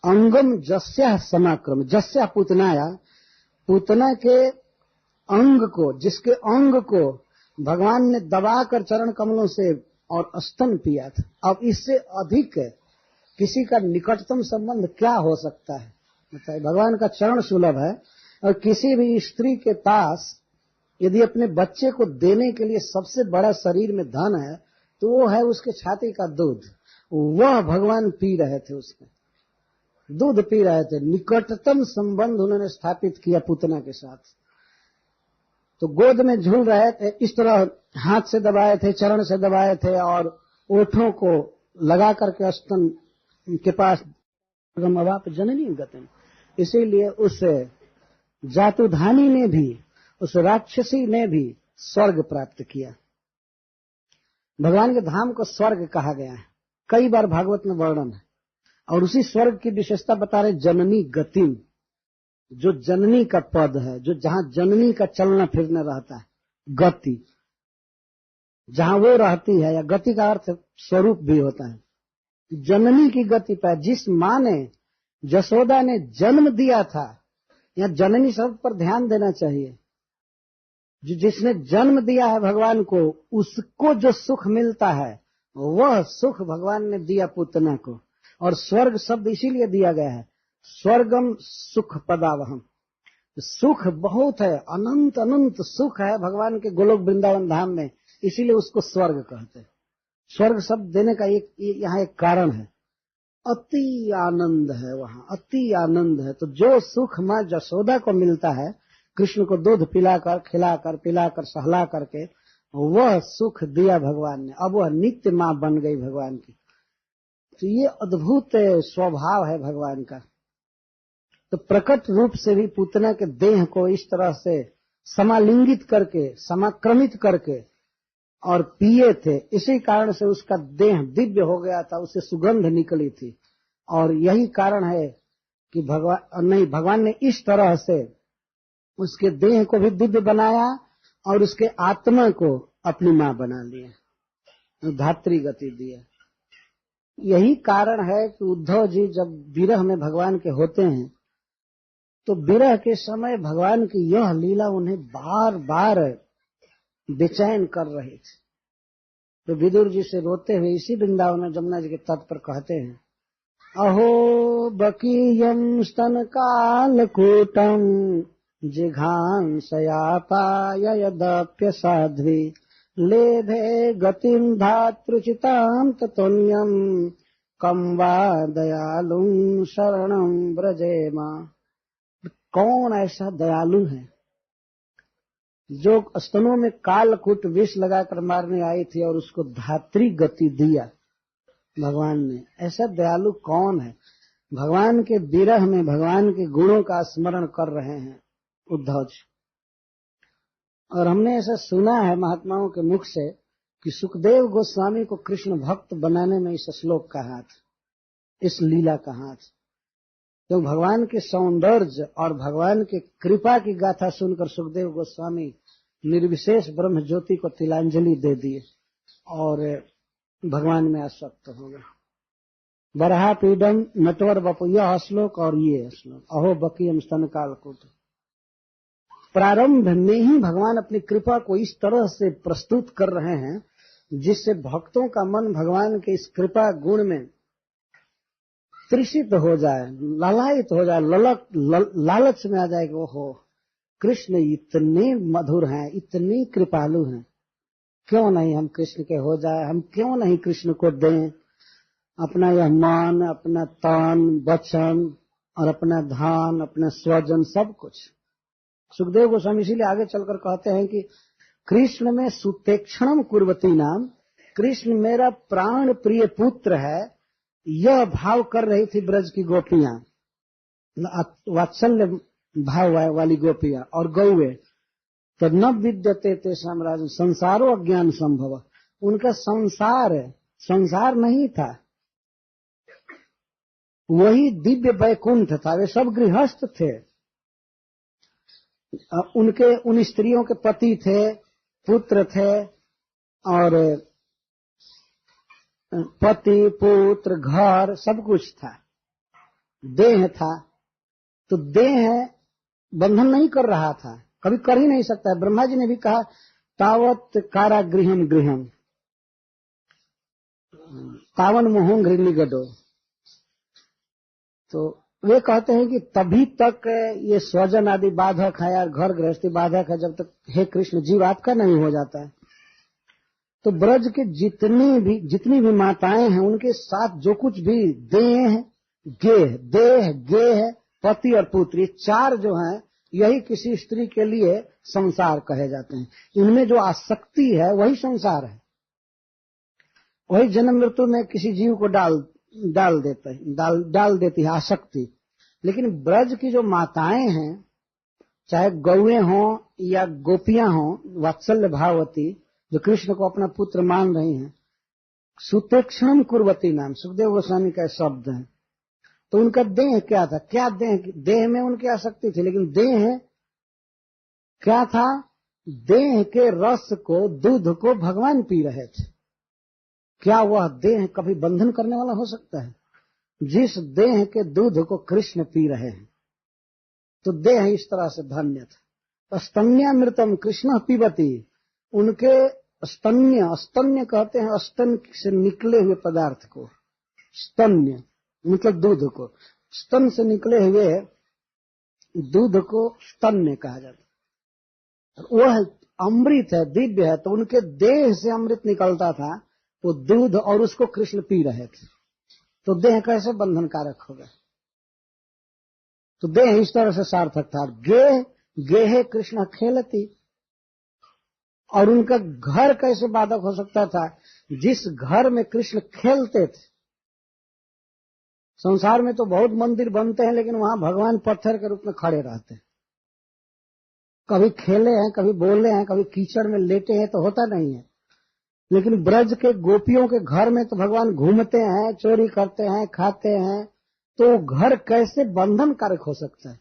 अंगम जस्या समाक्रम, जस्या पूतनाया, पूतना के अंग को, जिसके अंग को भगवान ने दबाकर चरण कमलों से और स्तन पिया था। अब इससे अधिक किसी का निकटतम संबंध क्या हो सकता है? बताइए, भगवान का चरण सुलभ है, और किसी भी स्त्री के पास यदि अपने बच्चे को देने के लिए सबसे बड़ा शरीर में धन है तो वो है उसके छाती का दूध। वह भगवान पी रहे थे, उसमें दूध पी रहे थे। निकटतम संबंध उन्होंने स्थापित किया पूतना के साथ। तो गोद में झूल रहे थे, इस तरह हाथ से दबाए थे, चरण से दबाए थे और ओठों को लगा करके स्तन के पास अवाप जननी गतन। इसीलिए उस जातुधानी ने भी, उस राक्षसी ने भी स्वर्ग प्राप्त किया। भगवान के धाम को स्वर्ग कहा गया है, कई बार भागवत में वर्णन है। और उसी स्वर्ग की विशेषता बता रहे जननी गति, जो जननी का पद है, जो जहां जननी का चलना फिरना रहता है, गति जहां वो रहती है, या गति का अर्थ स्वरूप भी होता है। जननी की गति पर जिस मां ने, जसोदा ने जन्म दिया था, या जननी शब्द पर ध्यान देना चाहिए, जिसने जन्म दिया है भगवान को, उसको जो सुख मिलता है वह सुख भगवान ने दिया पूतना को। और स्वर्ग शब्द इसीलिए दिया गया है, स्वर्गम सुख पदावहम, सुख बहुत है, अनंत अनंत सुख है भगवान के गोलोक वृंदावन धाम में, इसीलिए उसको स्वर्ग कहते हैं। स्वर्ग शब्द देने का एक यहाँ एक कारण है, अति आनंद है, वहां अति आनंद है। तो जो सुख माँ जसोदा को मिलता है, कृष्ण को दूध पिलाकर, खिलाकर, पिलाकर, सहला करके, वह सुख दिया भगवान ने। अब वह नित्य माँ बन गई भगवान की। तो ये अद्भुत स्वभाव है भगवान का। तो प्रकट रूप से भी पूतना के देह को इस तरह से समालिंगित करके, समाक्रमित करके और पिए थे, इसी कारण से उसका देह दिव्य हो गया था, उससे सुगंध निकली थी। और यही कारण है कि भगवान ने इस तरह से उसके देह को भी दिव्य बनाया और उसके आत्मा को अपनी मां बना लिया, धात्री गति दिया। यही कारण है कि उद्धव जी जब विरह में भगवान के होते हैं, तो विरह के समय भगवान की यह लीला उन्हें बार बार बेचैन कर रही थी। तो विदुर जी से रोते हुए इसी वृंदावन में जमुना जी के तट पर कहते हैं, अहो बकीयम स्तन कालकूटम जिघांसयापाय यदप्य साध्वी लेभे गतिम धातृचितां ततोन्यम कम वा दयालुं शरणं व्रजेमा। कौन ऐसा दयालु है जो स्तनों में कालकूट विष लगाकर मारने आई थी और उसको धात्री गति दिया भगवान ने? ऐसा दयालु कौन है? भगवान के विरह में भगवान के गुणों का स्मरण कर रहे हैं उद्धव जी। और हमने ऐसा सुना है महात्माओं के मुख से कि सुखदेव गोस्वामी को कृष्ण भक्त बनाने में इस श्लोक का हाथ, इस लीला का हाथ। तो भगवान के सौंदर्य और भगवान के कृपा की गाथा सुनकर सुखदेव गोस्वामी निर्विशेष ब्रह्म ज्योति को तिलांजलि दे दिए और भगवान में आसक्त हो गए। बरहा पीडम नटवर बपु, यह श्लोक और ये श्लोक, अहो बकीयम स्तन कालकूट। प्रारंभ में ही भगवान अपनी कृपा को इस तरह से प्रस्तुत कर रहे हैं जिससे भक्तों का मन भगवान के इस कृपा गुण में तृषित हो जाए, ललायित हो जाए, लालच में आ जाए कि ओहो कृष्ण इतने मधुर हैं, इतने कृपालु हैं, क्यों नहीं हम कृष्ण के हो जाए, हम क्यों नहीं कृष्ण को दें अपना यह मान, अपना तान, वचन और अपना धान, अपना स्वजन, सब कुछ। सुखदेव गोस्वामी इसीलिए आगे चलकर कहते हैं कि कृष्ण में सुतेक्षणम कुर्वती नाम, कृष्ण मेरा प्राण प्रिय पुत्र है, यह भाव कर रही थी ब्रज की गोपियां, वात्सल्य भाव वाली गोपियां और गौवे। तो न विद्यते तेषां राजन संसारो अज्ञान संभव, उनका संसार नहीं था, वही दिव्य वैकुंठ था। वे सब गृहस्थ थे, उनके उन स्त्रियों के पति थे, पुत्र थे, और पति पुत्र घर सब कुछ था, देह था। तो देह बंधन नहीं कर रहा था, कभी कर ही नहीं सकता है। ब्रह्मा जी ने भी कहा तावत कारागृहम गृहम तावन मोहं घृणिगडो। तो वे कहते हैं कि तभी तक ये स्वजन आदि बाधक है, यार घर गृहस्थी बाधक है, जब तक हे कृष्ण जीव आपका नहीं हो जाता है। तो ब्रज के जितनी भी माताएं हैं, उनके साथ जो कुछ भी देह गेह पति और पुत्री, चार जो हैं, यही किसी स्त्री के लिए संसार कहे जाते हैं। इनमें जो आसक्ति है वही संसार है, वही जन्म मृत्यु में किसी जीव को डाल देती है आसक्ति। लेकिन ब्रज की जो माताएं हैं, चाहे गौएं हों या गोपियां हों, वात्सल्य भाववती, जो कृष्ण को अपना पुत्र मान रही हैं, सुतेक्षणम कुर्वती नाम सुखदेव गोस्वामी का शब्द है। तो उनका देह क्या था? क्या देह में उनकी आसक्ति थी, लेकिन देह क्या था? देह के रस को, दूध को भगवान पी रहे थे। क्या वह देह कभी बंधन करने वाला हो सकता है? जिस देह के दूध को कृष्ण पी रहे हैं, तो देह इस तरह से धन्य था। स्तन्यामृतम कृष्ण पीबती, उनके स्तन्य कहते हैं स्तन से निकले हुए पदार्थ को, स्तन्य मतलब दूध को, स्तन से निकले हुए दूध को स्तन्य कहा जाता है। वह अमृत है, दिव्य है, तो उनके देह से अमृत निकलता था, वो दूध, और उसको कृष्ण पी रहे थे। तो देह कैसे बंधन कारक होगा? तो देह इस तरह से सार्थक था। गेहे कृष्ण खेलती, और उनका घर कैसे बाधक हो सकता था? जिस घर में कृष्ण खेलते थे। संसार में तो बहुत मंदिर बनते हैं, लेकिन वहां भगवान पत्थर के रूप में खड़े रहते हैं। कभी खेले हैं, कभी बोले हैं, कभी कीचड़ में लेटे हैं, तो होता नहीं है। लेकिन ब्रज के गोपियों के घर में तो भगवान घूमते हैं, चोरी करते हैं, खाते हैं, तो घर कैसे बंधन कारक हो सकता है?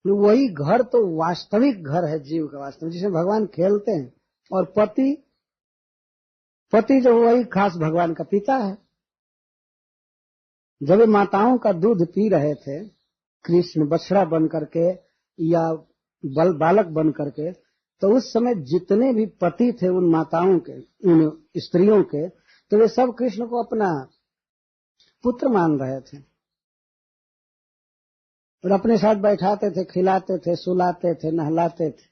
वही घर तो वास्तविक घर है, जीव का वास्तविक, जिसमें भगवान खेलते हैं। और पति जो वही खास भगवान का पिता है। जब वे माताओं का दूध पी रहे थे, कृष्ण बछड़ा बन करके या बालक बन करके, तो उस समय जितने भी पति थे उन माताओं के, उन स्त्रियों के, तो वे सब कृष्ण को अपना पुत्र मान रहे थे और अपने साथ बैठाते थे, खिलाते थे, सुलाते थे, नहलाते थे।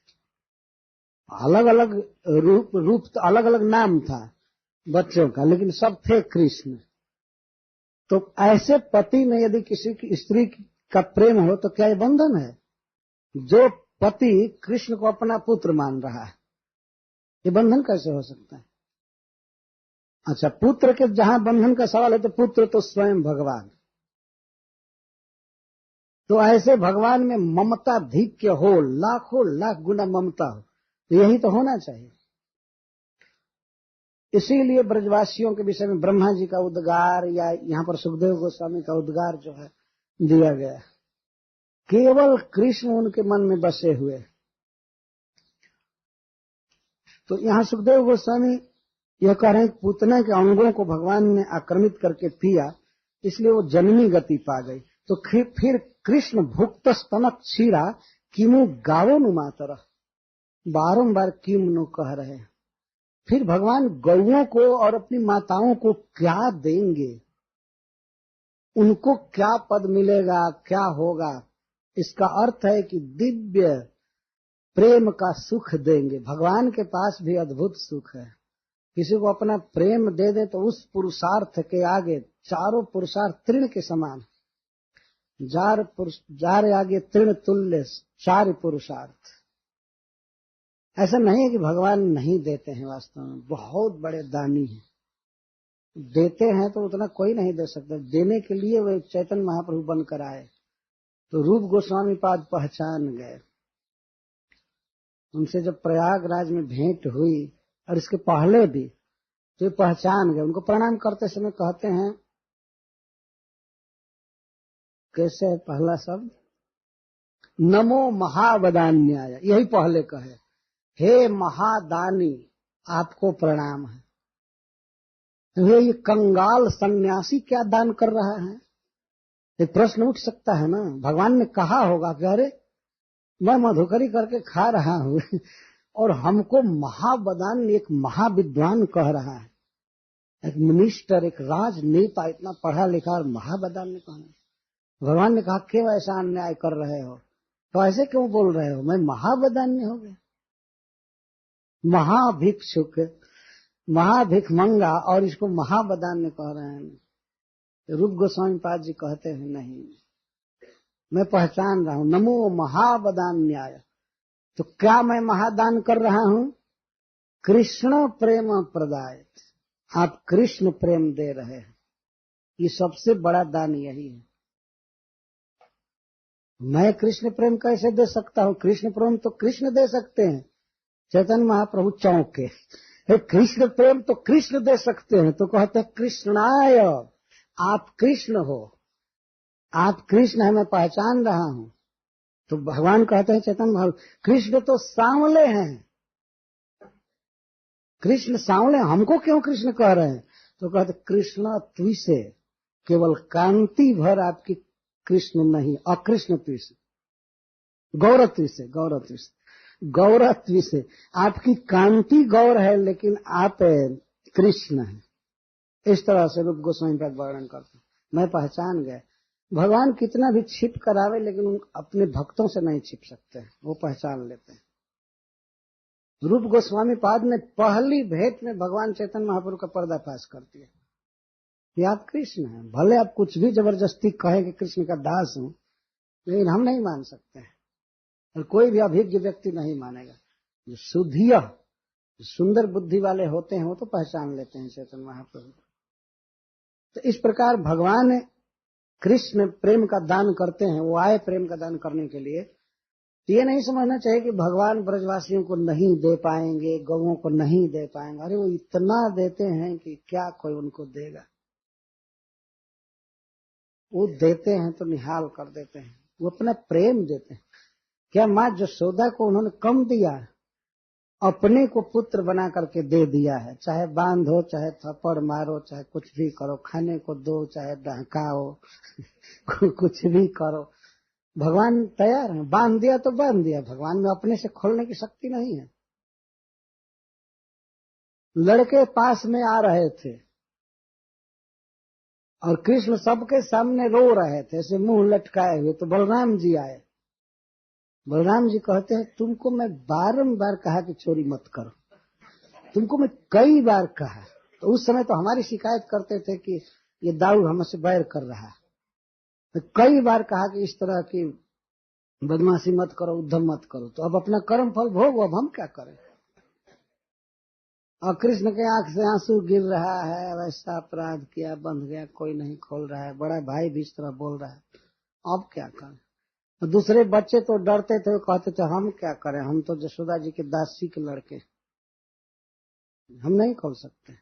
अलग अलग रूप अलग अलग नाम था बच्चों का, लेकिन सब थे कृष्ण। तो ऐसे पति में यदि किसी की स्त्री का प्रेम हो, तो क्या ये बंधन है? जो पति कृष्ण को अपना पुत्र मान रहा है, ये बंधन कैसे हो सकता है? अच्छा, पुत्र के जहां बंधन का सवाल है, तो पुत्र तो स्वयं भगवान। तो ऐसे भगवान में ममता धिक्य हो, लाखों लाख गुना ममता हो, तो यही तो होना चाहिए। इसीलिए ब्रजवासियों के विषय में ब्रह्मा जी का उद्गार, या यहाँ पर सुखदेव गोस्वामी का उद्गार जो है दिया गया, केवल कृष्ण उनके मन में बसे हुए। तो यहाँ सुखदेव गोस्वामी यह कह रहे हैं, पूतना के अंगों को भगवान ने आक्रमित करके पिया, इसलिए वो जननी गति पा गई। तो फिर कृष्ण भुक्त स्तनक क्षीरा किमु गावो नु मातर, बारंबार किम नु कह रहे हैं। फिर भगवान गौओं को और अपनी माताओं को क्या देंगे? उनको क्या पद मिलेगा, क्या होगा? इसका अर्थ है कि दिव्य प्रेम का सुख देंगे। भगवान के पास भी अद्भुत सुख है। किसी को अपना प्रेम दे दे तो उस पुरुषार्थ के आगे चारों पुरुषार्थ तृण के समान। जार आगे तृण तुल्य चार पुरुषार्थ। ऐसा नहीं है कि भगवान नहीं देते हैं, वास्तव में बहुत बड़े दानी हैं। देते हैं तो उतना कोई नहीं दे सकता। देने के लिए वे चैतन्य महाप्रभु बनकर आए, तो रूप गोस्वामी पाद पहचान गए। उनसे जब प्रयागराज में भेंट हुई, और इसके पहले भी, तो पहचान गए। उनको प्रणाम करते समय कहते हैं, कैसे है पहला शब्द? नमो महावदान्याय, यही पहले कहे, हे महादानी आपको प्रणाम है। ये कंगाल सन्यासी क्या दान कर रहा है? एक प्रश्न उठ सकता है ना। भगवान ने कहा होगा कि अरे मैं मधुकरी करके खा रहा हूं और हमको महावदान, एक महाविद्वान कह रहा है, एक मिनिस्टर, एक राजनेता, इतना पढ़ा लिखा और महावदान ने कहा। भगवान ने कहा क्यों ऐसा अन्याय कर रहे हो, तो ऐसे क्यों बोल रहे हो, मैं महाबदान्य हो गया, महाभिक्षुक, महाभिख मंगा, और इसको महाबदान्य कह रहे हैं। रूप गोस्वामी पाद जी कहते हैं नहीं, मैं पहचान रहा हूं, नमो महाबदान्याय। तो क्या मैं महादान कर रहा हूं? कृष्ण प्रेम प्रदाय, आप कृष्ण प्रेम दे रहे हैं, ये सबसे बड़ा दान यही है। मैं कृष्ण प्रेम कैसे दे सकता हूं? कृष्ण प्रेम तो कृष्ण दे सकते हैं, चैतन्य महाप्रभु चौंके, कृष्ण प्रेम तो कृष्ण दे सकते हैं। तो कहते हैं कृष्णाय, आप कृष्ण हो, आप कृष्ण है, मैं पहचान रहा हूं। तो भगवान कहते हैं चैतन्य महाप्रभु, कृष्ण तो सांवले हैं, कृष्ण सांवले, हमको क्यों कृष्ण कह रहे हैं? तो कहते कृष्ण त्वी से, केवल कांति भर आपकी कृष्ण नहीं, अकृष्ण त्वी से, गौरत्वी से, गौरत्वी से, गौरत्वी से, आपकी कांति गौर है लेकिन आप कृष्ण हैं। इस तरह से रूप गोस्वामी पाद वर्णन करते हैं। मैं पहचान गए, भगवान कितना भी छिप करावे लेकिन उन अपने भक्तों से नहीं छिप सकते हैं, वो पहचान लेते हैं। रूप गोस्वामी पाद ने पहली भेंट में भगवान चैतन्य महाप्रभु का पर्दाफाश कर दिया कि आप कृष्ण हैं। भले आप कुछ भी जबरदस्ती कहे कि कृष्ण का दास हूं, लेकिन हम नहीं मान सकते हैं, और कोई भी अभिज्ञ व्यक्ति नहीं मानेगा। जो शुद्धिय, सुंदर बुद्धि वाले होते हैं वो तो पहचान लेते हैं चैतन्य महाप्रभु। तो इस प्रकार भगवान कृष्ण प्रेम का दान करते हैं, वो आए प्रेम का दान करने के लिए। तो ये नहीं समझना चाहिए कि भगवान ब्रजवासियों को नहीं दे पाएंगे, गौओं को नहीं दे पाएंगे। अरे वो इतना देते हैं कि क्या कोई उनको देगा, वो देते हैं तो निहाल कर देते हैं, वो अपना प्रेम देते हैं। क्या माँ यशोदा को उन्होंने कम दिया? अपने को पुत्र बना करके दे दिया है, चाहे बांधो, चाहे थप्पड़ मारो, चाहे कुछ भी करो, खाने को दो, चाहे डहकाओ कुछ भी करो, भगवान तैयार है। बांध दिया तो बांध दिया, भगवान में अपने से खोलने की शक्ति नहीं है। लड़के पास में आ रहे थे और कृष्ण सबके सामने रो रहे थे, ऐसे मुंह लटकाए हुए, तो बलराम जी आए। बलराम जी कहते हैं तुमको मैं बारंबार कहा कि चोरी मत करो, तुमको मैं कई बार कहा। तो उस समय तो हमारी शिकायत करते थे कि ये दाऊ हमसे बैर कर रहा है, तो कई बार कहा कि इस तरह की बदमाशी मत करो, उद्धम मत करो। तो अब अपना कर्म फल भोगो, अब हम क्या करें। और कृष्ण के आंख से आंसू गिर रहा है, वैसा अपराध किया, बंध गया, कोई नहीं खोल रहा है, बड़ा भाई भी इस तरह बोल रहा है, अब क्या करें। तो दूसरे बच्चे तो डरते थे, कहते थे हम क्या करें, हम तो यशोदा जी के दासी के लड़के, हम नहीं खोल सकते।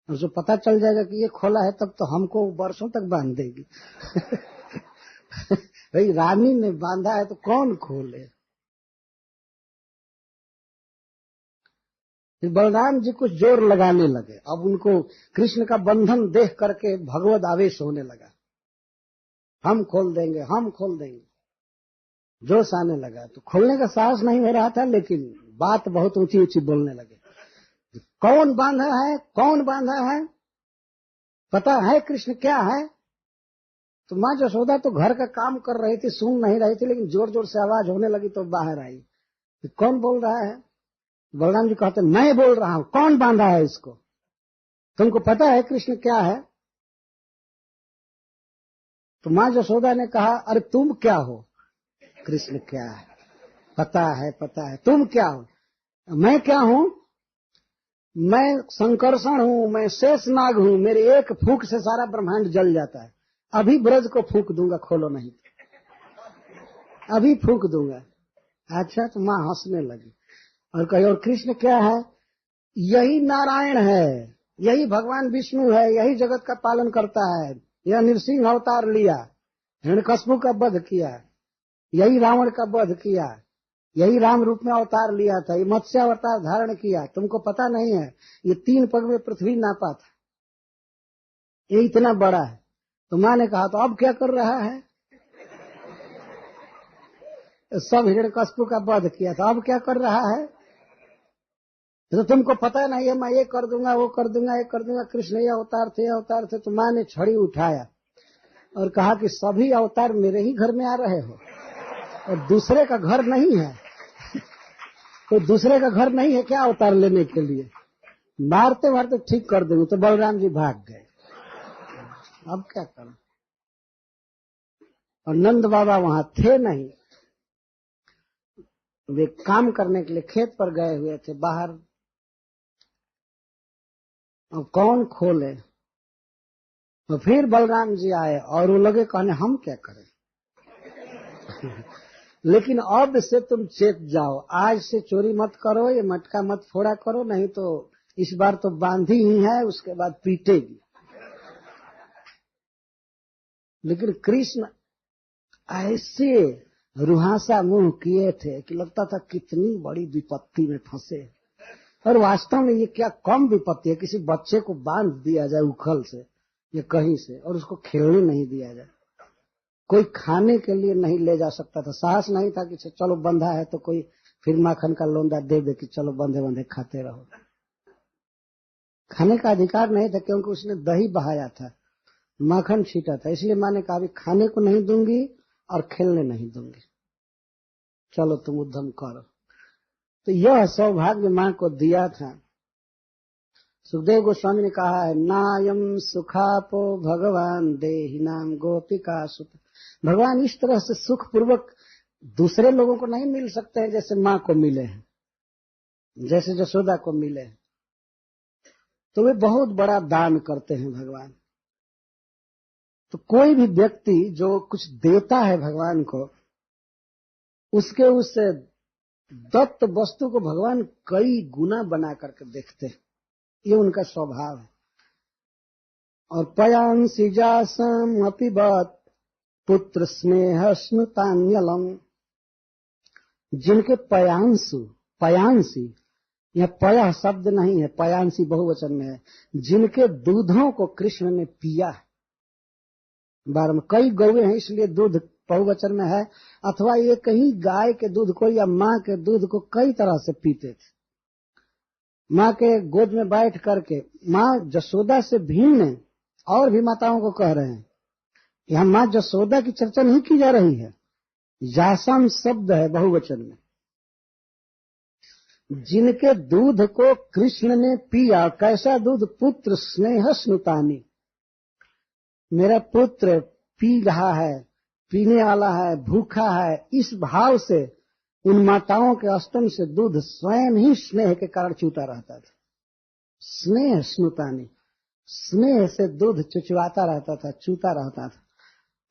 और जो पता चल जाएगा कि ये खोला है तब तो हमको वर्षों तक बांध देगी भाई रानी ने बांधा है तो कौन खोले। फिर बलराम जी कुछ जोर लगाने लगे, अब उनको कृष्ण का बंधन देख करके भगवद आवेश होने लगा, हम खोल देंगे, हम खोल देंगे, जोश आने लगा। तो खोलने का साहस नहीं हो रहा था, लेकिन बात बहुत ऊंची ऊंची बोलने लगे, कौन बांधा है, कौन बांधा है, पता है कृष्ण क्या है। तो माँ यशोदा तो घर का काम कर रही थी, सुन नहीं रही थी, लेकिन जोर जोर से आवाज होने लगी तो बाहर आई, तो कौन बोल रहा है। बलराम जी कहते मैं बोल रहा हूं, कौन बांधा है इसको, तुमको पता है कृष्ण क्या है। तो माँ यशोदा ने कहा अरे तुम क्या हो, कृष्ण क्या है, पता है, पता है, तुम क्या हो। मैं क्या हूं, मैं संकर्षण हूं, मैं शेष नाग हूं, मेरे एक फूंक से सारा ब्रह्मांड जल जाता है, अभी ब्रज को फूंक दूंगा, खोलो नहीं, अभी फूंक दूंगा। अच्छा, तो माँ हंसने लगी और कही और कृष्ण क्या है, यही नारायण है, यही भगवान विष्णु है, यही जगत का पालन करता है, यह नृसिंह अवतार लिया, हिरण्यकश्यप का वध किया, यही रावण का वध किया, यही राम रूप में अवतार लिया था, ये मत्स्य अवतार धारण किया, तुमको पता नहीं है, ये 3 पग में पृथ्वी नापा था, ये इतना बड़ा है। तो माँ ने कहा तो अब क्या कर रहा है, सब हिरण्यकश्यप का वध किया था, अब क्या कर रहा है। तो तुमको पता नहीं है, मैं ये कर दूंगा, वो कर दूंगा, ये कर दूंगा, कृष्ण ये अवतार थे, अवतार थे। तो माँ ने छड़ी उठाया और कहा कि सभी अवतार मेरे ही घर में आ रहे हो और दूसरे का घर नहीं है, कोई दूसरे का घर नहीं है क्या अवतार लेने के लिए? मारते मारते ठीक कर देंगे। तो बलराम जी भाग गए। अब क्या करें? और नंद बाबा वहां थे नहीं, वे काम करने के लिए खेत पर गए हुए थे बाहर। अब कौन खोले? तो फिर बलराम जी आए और वो लगे कहने हम क्या करें। लेकिन अब से तुम चेत जाओ, आज से चोरी मत करो, ये मटका मत फोड़ा करो, नहीं तो इस बार तो बांधी ही है, उसके बाद पीटेगी। लेकिन कृष्ण ऐसे रुहासा मुंह किए थे कि लगता था कितनी बड़ी विपत्ति में फंसे। और वास्तव में ये क्या कम विपत्ति है, किसी बच्चे को बांध दिया जाए उखल से या कहीं से और उसको खेलने नहीं दिया जाए। कोई खाने के लिए नहीं ले जा सकता था, साहस नहीं था कि चलो बंधा है तो कोई फिर माखन का लोंदा दे दे कि चलो बंधे बंधे खाते रहो। खाने का अधिकार नहीं था क्योंकि उसने दही बहाया था, माखन छीटा था, इसलिए माँ ने कहा अभी खाने को नहीं दूंगी और खेलने नहीं दूंगी, चलो तुम उद्यम करो। तो यह सौभाग्य माँ को दिया था। सुखदेव गोस्वामी ने कहा है, नायम सुखापो भगवान देहिनाम गोपिका सुत। भगवान इस तरह से सुख पूर्वक दूसरे लोगों को नहीं मिल सकते हैं जैसे माँ को मिले हैं, जैसे जसोदा को मिले हैं। तो वे बहुत बड़ा दान करते हैं भगवान। तो कोई भी व्यक्ति जो कुछ देता है भगवान को, उसके उस दत्त वस्तु को भगवान कई गुना बना करके देखते हैं, ये उनका स्वभाव है। और पयांसी जासम अपिबत पुत्र स्नेह स्नुतान्यलम, जिनके पयांसु, पयांसी, यह पया शब्द नहीं है, पयांसी बहुवचन में है, जिनके दूधों को कृष्ण ने पिया है। बार में कई गौएं हैं इसलिए दूध बहुवचन में है, अथवा ये कहीं गाय के दूध को या माँ के दूध को कई तरह से पीते थे। माँ के गोद में बैठ करके, माँ जसोदा से भिन्न और भी माताओं को कह रहे हैं, यहाँ माँ जसोदा की चर्चा नहीं की जा रही है, जासम शब्द है बहुवचन में। जिनके दूध को कृष्ण ने पिया, कैसा दूध? पुत्र स्नेह स्नुतानी, मेरा पुत्र पी रहा है, पीने वाला है, भूखा है, इस भाव से उन माताओं के स्तन से दूध स्वयं ही स्नेह के कारण चूता रहता था। स्नेह स्नुतानी, स्नेह से दूध चुचवाता रहता था, चूता रहता था।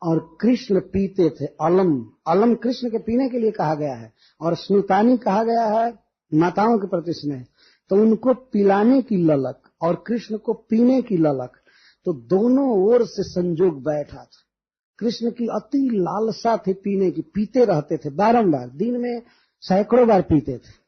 और कृष्ण पीते थे। अलम, अलम कृष्ण के पीने के लिए कहा गया है, और स्नुतानी कहा गया है माताओं के प्रति स्नेह। तो उनको पिलाने की ललक और कृष्ण को पीने की ललक, तो दोनों ओर से संजोग बैठा था। कृष्ण की अति लालसा थी पीने की, पीते रहते थे बारंबार, दिन में सैकड़ों बार पीते थे।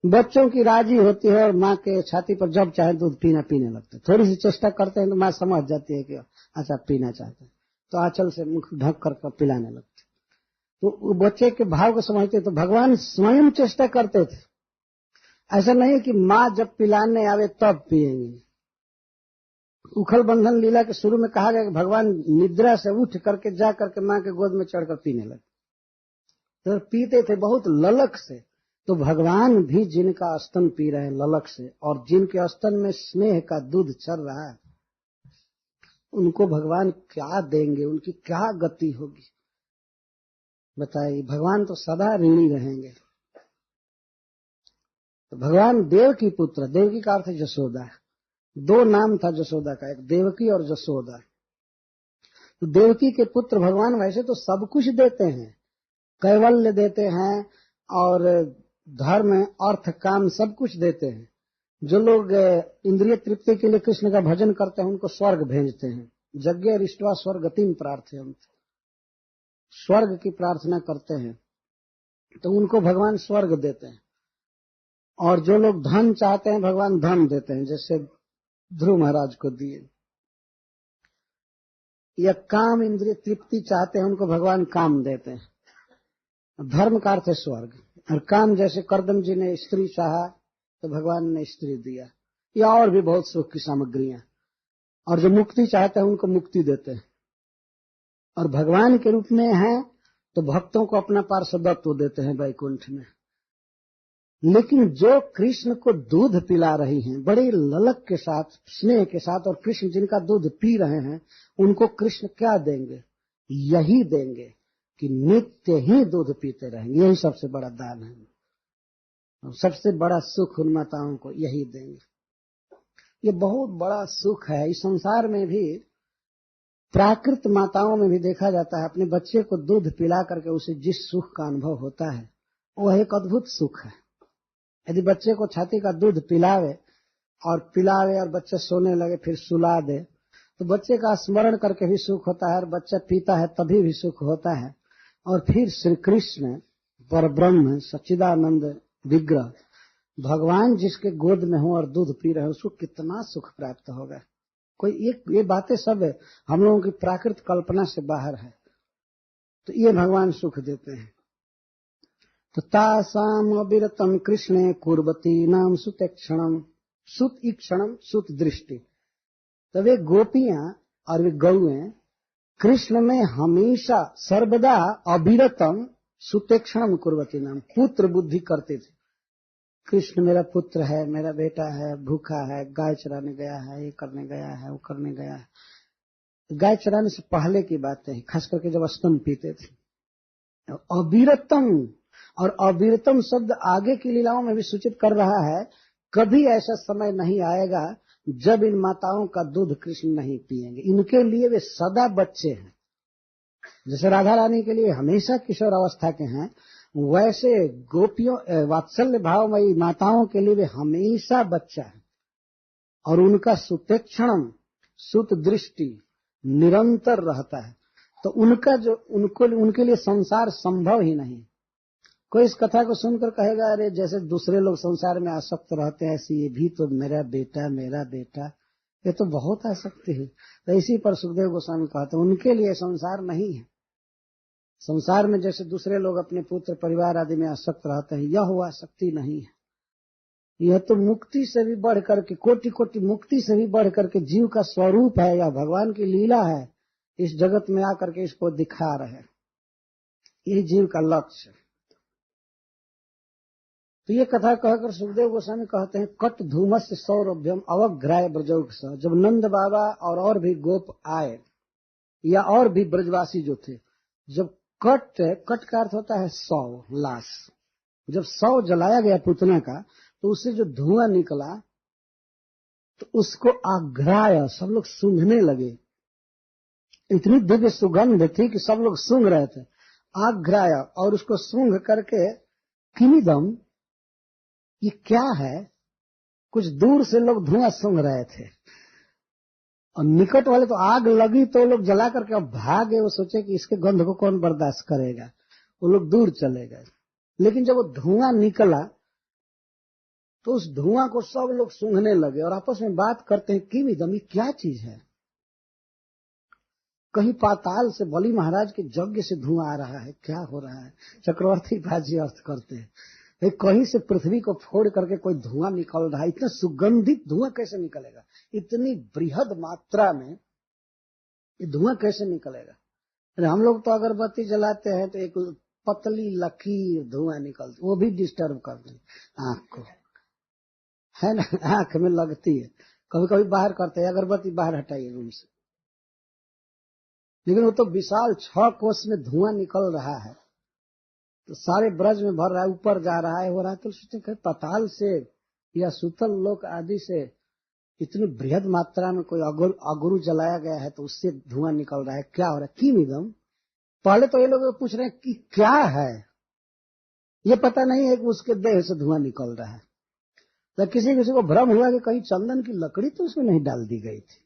बच्चों की राजी होती है और माँ के छाती पर जब चाहे दूध पीने लगते। थोड़ी सी चेष्टा करते हैं तो माँ समझ जाती है कि अच्छा पीना चाहते हैं, तो आंचल से मुख ढक कर पिलाने लगते। तो वो बच्चे के भाव को समझते। तो भगवान स्वयं चेष्टा करते थे। ऐसा नहीं कि माँ जब पिलाने आवे तब पिएंगे। उखल बंधन लीला के शुरू में कहा गया कि भगवान निद्रा से उठ करके जा करके माँ के गोद में चढ़कर पीने लगे। तो पीते थे बहुत ललक से। तो भगवान भी जिनका स्तन पी रहे हैं ललक से, और जिनके स्तन में स्नेह का दूध चल रहा है, उनको भगवान क्या देंगे, उनकी क्या गति होगी बताइए। भगवान तो सदा ऋणी रहेंगे। तो भगवान देव की पुत्र, देवकी का अर्थ जसोदा है। दो नाम था जसोदा का, एक देवकी और जसोदा। तो देवकी के पुत्र भगवान वैसे तो सब कुछ देते हैं, कैवल्य देते हैं और धर्म अर्थ काम सब कुछ देते हैं। जो लोग इंद्रिय तृप्ति के लिए कृष्ण का भजन करते हैं उनको स्वर्ग भेजते हैं। यज्ञ रिष्टवा स्वर्गतिम प्रार्थयन्त, स्वर्ग की प्रार्थना करते हैं तो उनको भगवान स्वर्ग देते हैं। और जो लोग धन चाहते हैं भगवान धन देते हैं, जैसे ध्रुव महाराज को दिए। या काम इंद्रिय तृप्ति चाहते हैं उनको भगवान काम देते हैं। धर्म का अर्थ है स्वर्ग, और काम जैसे करदम जी ने स्त्री चाहा तो भगवान ने स्त्री दिया, या और भी बहुत सुख की सामग्रियां। और जो मुक्ति चाहते हैं उनको मुक्ति देते हैं, और भगवान के रूप में हैं तो भक्तों को अपना पार्षदत्व देते हैं वैकुंठ में। लेकिन जो कृष्ण को दूध पिला रही हैं बड़े ललक के साथ, स्नेह के साथ, और कृष्ण जिनका दूध पी रहे हैं उनको कृष्ण क्या देंगे? यही देंगे कि नित्य ही दूध पीते रहेंगे। यही सबसे बड़ा दान है, सबसे बड़ा सुख उन माताओं को यही देंगे। ये बहुत बड़ा सुख है। इस संसार में भी प्राकृत माताओं में भी देखा जाता है, अपने बच्चे को दूध पिला करके उसे जिस सुख का अनुभव होता है वह एक अद्भुत सुख है। यदि बच्चे को छाती का दूध पिलावे और बच्चा सोने लगे फिर सुला दे तो बच्चे का स्मरण करके भी सुख होता है, और बच्चा पीता है तभी भी सुख होता है। और फिर श्री कृष्ण परब्रह्म सच्चिदानंद विग्रह भगवान जिसके गोद में हो और दूध पी रहे हैं उसको कितना सुख प्राप्त होगा। कोई एक ये बातें सब हम लोगों की प्राकृत कल्पना से बाहर है, तो ये भगवान सुख देते हैं। तो तासाम अविरतम कृष्णे कुर्वती नाम सुतेक्षणम सुत ईक्षणम सुत दृष्टि। तो वे गोपियां और वे गौएं कृष्ण में हमेशा सर्वदा अविरतम सुतेक्षणम कुर्वती नाम पुत्र बुद्धि करते थे। कृष्ण मेरा पुत्र है, मेरा बेटा है, भूखा है, गाय चराने गया है, ये करने गया है, वो करने गया है। गाय चराने से पहले की बातें हैं, खास करके जब स्तन पीते थे। अविरतम, और अविरतम शब्द आगे की लीलाओं में भी सूचित कर रहा है कभी ऐसा समय नहीं आएगा जब इन माताओं का दूध कृष्ण नहीं पिएंगे। इनके लिए वे सदा बच्चे हैं। जैसे राधा रानी के लिए हमेशा किशोर अवस्था के हैं, वैसे गोपियों वात्सल्य भावमयी माताओं के लिए वे हमेशा बच्चा है। और उनका सुतेक्षणम सुत दृष्टि निरंतर रहता है। तो उनका जो उनके लिए संसार संभव ही नहीं। कोई इस कथा को सुनकर कहेगा अरे जैसे दूसरे लोग संसार में आसक्त रहते हैं ऐसे ये भी तो मेरा बेटा, ये तो बहुत आसक्ति है। तो इसी पर सुखदेव गोस्वामी कहते हैं उनके लिए संसार नहीं है। संसार में जैसे दूसरे लोग अपने पुत्र परिवार आदि में आसक्त रहते हैं, यह हुआ आसक्ति नहीं है। यह तो मुक्ति से भी बढ़ करके, कोटि कोटि मुक्ति से भी बढ़ करके जीव का स्वरूप है, या भगवान की लीला है। इस जगत में आकर के इसको दिखा रहे, यही जीव का लक्ष्य। तो ये कथा कहकर सुखदेव गोस्वामी कहते हैं कट धूमस्य सौरभ्यम अवग्राय ब्रजौक स। जब नंद बाबा और भी गोप आए, या और भी ब्रजवासी जो थे, जब कट का अर्थ होता है 100 लाश, जब 100 जलाया गया पुतना का तो उससे जो धुआं निकला तो उसको आग्राय सब लोग सूंघने लगे। इतनी दिव्य सुगंध थी कि सब लोग सूंघ रहे थे। आग्राय, और उसको सूंघ करके किमिदम, ये क्या है? कुछ दूर से लोग धुआं सूंघ रहे थे और निकट वाले तो आग लगी तो लोग जला करके अब भागे। वो सोचे कि इसके गंध को कौन बर्दाश्त करेगा, वो लोग दूर चले गए। लेकिन जब वो धुआं निकला तो उस धुआं को सब लोग सूंघने लगे और आपस में बात करते हैं कि ये क्या चीज है। कहीं पाताल से बलि महाराज के यज्ञ से धुआं आ रहा है, क्या हो रहा है? चक्रवर्ती बाजी अर्थ करते हैं कहीं से पृथ्वी को फोड़ करके कोई धुआं निकल रहा है। इतना सुगंधित धुआं कैसे निकलेगा? इतनी बृहद मात्रा में ये धुआं कैसे निकलेगा? हम लोग तो अगरबत्ती जलाते हैं तो एक पतली लकीर धुआं निकलती, वो भी डिस्टर्ब करती है आंख को, है ना, आंख में लगती है। कभी कभी बाहर करते हैं, अगरबत्ती बाहर हटाइए रूम से। लेकिन वो तो विशाल 6 कोस में धुआं निकल रहा है, तो सारे ब्रज में भर रहा है, ऊपर जा रहा है, हो रहा है। तो सोचते पाताल से या सुतल लोक आदि से इतनी बृहद मात्रा में कोई अगुरु जलाया गया है तो उससे धुआं निकल रहा है, क्या हो रहा है? किमिदम। पहले तो ये लोग पूछ रहे हैं कि क्या है, ये पता नहीं है कि उसके देह से धुआं निकल रहा है। तो किसी को भ्रम हुआ कि कहीं चंदन की लकड़ी तो उसमें नहीं डाल दी गई थी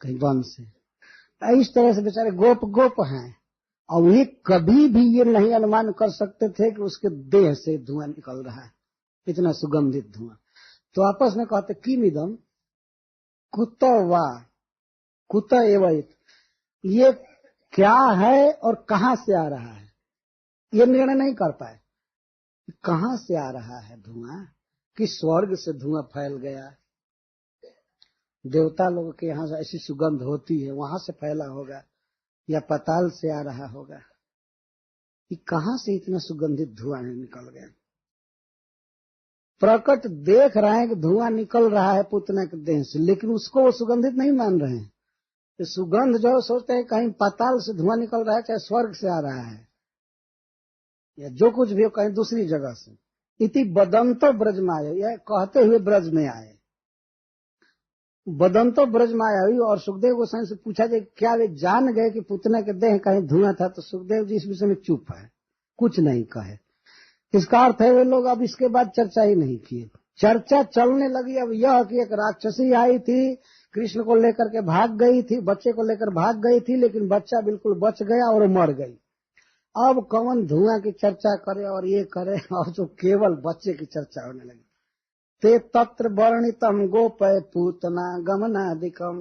कहीं वन से। इस तरह से बेचारे गोप हैं और ये कभी भी ये नहीं अनुमान कर सकते थे कि उसके देह से धुआं निकल रहा है, इतना सुगंधित धुआं। तो आपस में कहते किमिदम कुत एवं, ये क्या है और कहां से आ रहा है, ये निर्णय नहीं कर पाए। कहां से आ रहा है धुआं, कि स्वर्ग से धुआं फैल गया, देवता लोगों के यहाँ से ऐसी सुगंध होती है, वहां से फैला होगा या पाताल से आ रहा होगा कि कहां से इतना सुगंधित धुआं निकल गया। प्रकट देख रहे हैं कि धुआं निकल रहा है पुतना के देह से, लेकिन उसको वो सुगंधित नहीं मान रहे हैं। तो सुगंध जो सोचते हैं कहीं पाताल से धुआं निकल रहा है, चाहे स्वर्ग से आ रहा है या जो कुछ भी हो, कहीं दूसरी जगह से। इति बदंतो ब्रज में आए, यह कहते हुए ब्रज में आए। बदंतो ब्रज में आया हुई। और सुखदेव गोस्वामी से पूछा जाए क्या वे जान गए कि पुतना के देह कहीं धुआं था, तो सुखदेव जी इस विषय में चुप है, कुछ नहीं कहे। इसका अर्थ है वे लोग अब इसके बाद चर्चा ही नहीं किए। चर्चा चलने लगी अब यह कि एक राक्षसी आई थी, कृष्ण को लेकर के भाग गई थी, बच्चे को लेकर भाग गई थी, लेकिन बच्चा बिल्कुल बच गया और मर गई। अब कौन धुआं की चर्चा करे और ये करे, और जो केवल बच्चे की चर्चा होने लगी। ते तत्र वर्णितम गोपय पूतना गमनादिकम।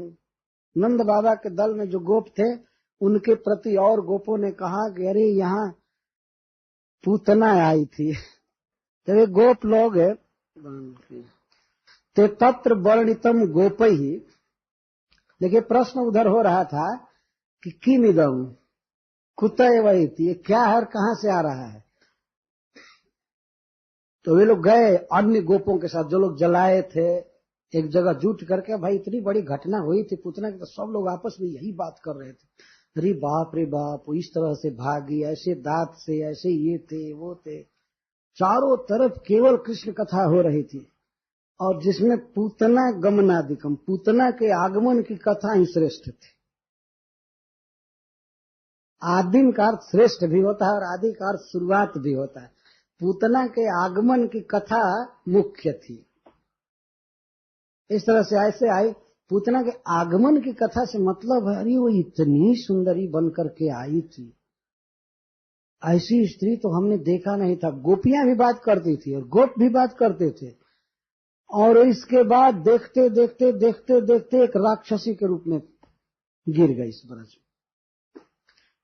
नंद बाबा के दल में जो गोप थे उनके प्रति और गोपों ने कहा कि अरे यहाँ पूतना आई थी। तो ये गोप लोग ते तत्र वर्णितम गोपई ही। देखिए प्रश्न उधर हो रहा था कि किमिदम कुतः वही थी, ये क्या है और कहां से आ रहा है। तो वे लोग गए अन्य गोपों के साथ, जो लोग जलाए थे, एक जगह जुट करके, भाई इतनी बड़ी घटना हुई थी पुतना की, तो सब लोग आपस में यही बात कर रहे थे, अरे बाप रे बाप, इस तरह से भागी, ऐसे दांत से, ऐसे ये थे वो थे। चारों तरफ केवल कृष्ण कथा हो रही थी, और जिसमें पूतना गमनादिकम, पूतना के आगमन की कथा ही श्रेष्ठ थी। आदिम का अर्थ श्रेष्ठ भी होता है और आदि का अर्थ शुरुआत भी होता है। पूतना के आगमन की कथा मुख्य थी। इस तरह से ऐसे आई, पूतना के आगमन की कथा से मतलब है अरे वो इतनी सुंदरी बन करके आई थी, ऐसी स्त्री तो हमने देखा नहीं था। गोपियां भी बात करती थी और गोप भी बात करते थे। और इसके बाद देखते देखते देखते देखते एक राक्षसी के रूप में गिर गई इस ब्रज में।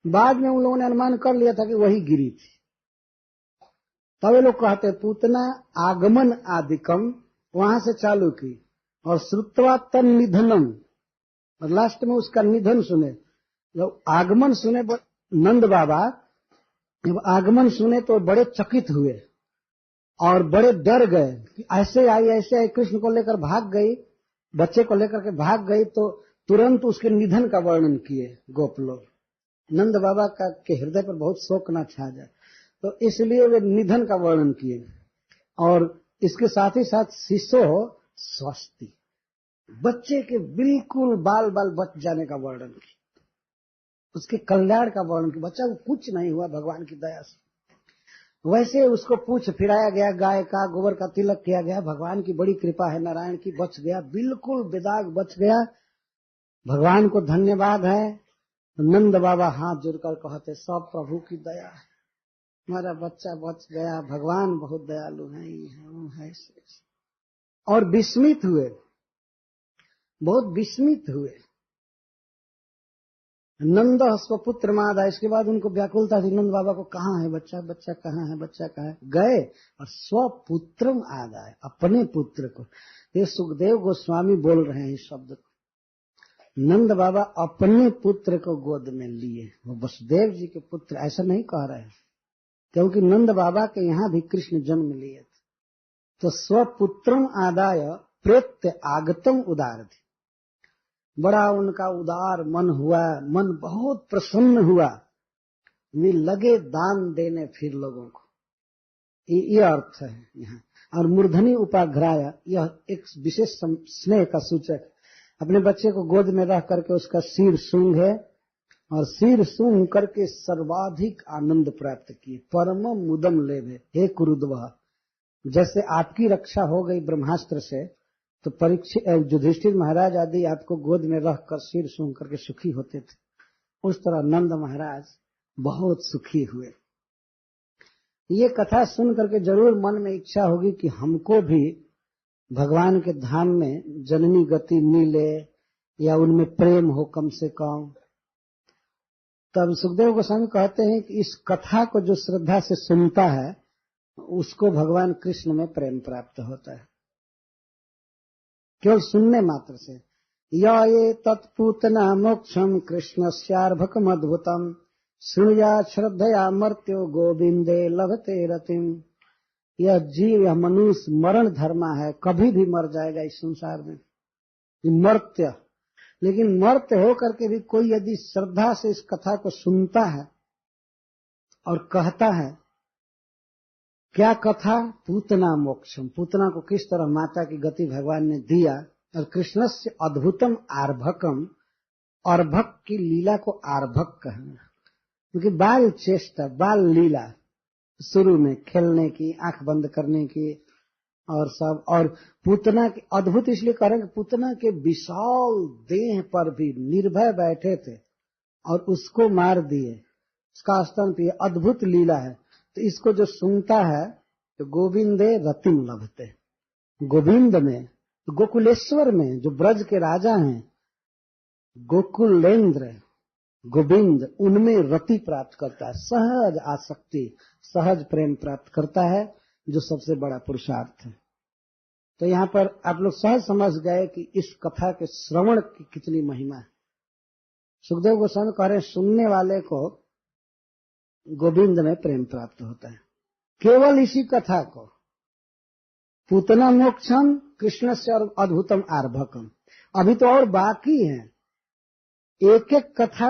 बाद में उन लोगों ने अनुमान कर लिया था कि वही गिरी थी। तब ये लोग कहते पूतना आगमन आदिकम, वहां से चालू की, और श्रुत्वा तन निधनम, और लास्ट में उसका निधन सुने। जब आगमन सुने नंद बाबा, जब आगमन सुने तो बड़े चकित हुए और बड़े डर गए कि ऐसे आई कृष्ण को लेकर भाग गई, बच्चे को लेकर के भाग गई। तो तुरंत उसके निधन का वर्णन किए गोप लोग। नंद बाबा का के हृदय पर बहुत शोक न छा जाए, तो इसलिए वे निधन का वर्णन किए। और इसके साथ ही साथ शिशो स्वस्ति, बच्चे के बिल्कुल बाल बाल बच जाने का वर्णन किया, उसके कल्याण का वर्णन किया। बच्चा को कुछ नहीं हुआ भगवान की दया से। वैसे उसको पूछ फिराया गया, गाय का गोबर का तिलक किया गया, भगवान की बड़ी कृपा है, नारायण की, बच गया, बिल्कुल बेदाग बच गया, भगवान को धन्यवाद है। नंद बाबा हाथ जोड़कर कहते सब प्रभु की दया है, हमारा बच्चा बच गया, भगवान बहुत दयालु है, ये है वो है। और विस्मित हुए, बहुत विस्मित हुए। नंद स्वपुत्र मादा, इसके बाद उनको व्याकुलता थी, नंद बाबा को कहाँ है बच्चा, बच्चा कहाँ है, बच्चा कहाँ है। गए और स्वपुत्रम आदाय, अपने पुत्र को। ये सुखदेव गोस्वामी बोल रहे हैं इस शब्द को। नंद बाबा अपने पुत्र को गोद में लिए, वो वसुदेव जी के पुत्र ऐसा नहीं कह रहे हैं, क्योंकि नंद बाबा के यहाँ भी कृष्ण जन्म लिए थे। तो स्वपुत्रम आदाय प्रेत्य आगतम उदार थी, बड़ा उनका उदार मन हुआ, मन बहुत प्रसन्न हुआ, वे लगे दान देने फिर लोगों को। ये अर्थ है यहाँ। और मूर्धनि उपाघ्राय, यह एक विशेष स्नेह का सूचक। अपने बच्चे को गोद में रख करके उसका सिर सूंघे और सिर सूंघ करके सर्वाधिक आनंद प्राप्त किए। परमम मुदम लेवे हे कुरुद्वह, जैसे आपकी रक्षा हो गई ब्रह्मास्त्र से, तो परीक्षित युधिष्ठिर महाराज आदि आपको गोद में रखकर सिर सूंघ करके सुखी होते थे, उस तरह नंद महाराज बहुत सुखी हुए। ये कथा सुन करके जरूर मन में इच्छा होगी कि हमको भी भगवान के धाम में जननी गति मिले या उनमें प्रेम हो कम से कम। तब सुखदेव गोस्वामी कहते हैं कि इस कथा को जो श्रद्धा से सुनता है उसको भगवान कृष्ण में प्रेम प्राप्त होता है, केवल सुनने मात्र से। ये तत्पूतना मोक्षम कृष्णस्यार्भकमद्भुतम शृणुया श्रद्धया मर्त्यो गोविंदे लभते रतिम। यह जीव, यह मनुष्य मरण धर्मा है, कभी भी मर जाएगा इस संसार में, मर्त्य। लेकिन मर्त्य हो करके भी कोई यदि श्रद्धा से इस कथा को सुनता है और कहता है, क्या कथा? पूतना मोक्षम, पूतना को किस तरह माता की गति भगवान ने दिया, और कृष्ण से अद्भुतम आर्भकम, अर्भक की लीला को आर्भक कहना, क्योंकि बाल चेष्टा, बाल लीला, शुरू में खेलने की, आंख बंद करने की और सब, और पूतना की अद्भुत इसलिए करेंगे, पूतना के विशाल देह पर भी निर्भय बैठे थे और उसको मार दिए, उसका स्तन पिए, अद्भुत लीला है। तो इसको जो सुनता है तो गोविंदे रतिम लभते, गोविंद में, गोकुलेश्वर में जो ब्रज के राजा हैं, गोकुलेंद्र गोविंद, उनमें रति प्राप्त करता है, सहज आसक्ति, सहज प्रेम प्राप्त करता है, जो सबसे बड़ा पुरुषार्थ है। तो यहाँ पर आप लोग सहज समझ गए कि इस कथा के श्रवण की कितनी महिमा है। सुखदेव गोस्वामी कह रहे हैं, सुनने वाले को गोविंद में प्रेम प्राप्त होता है, केवल इसी कथा को। पूतना मोक्षम कृष्ण से और अद्भुतम आर्भकम, अभी तो और बाकी है, एक एक कथा में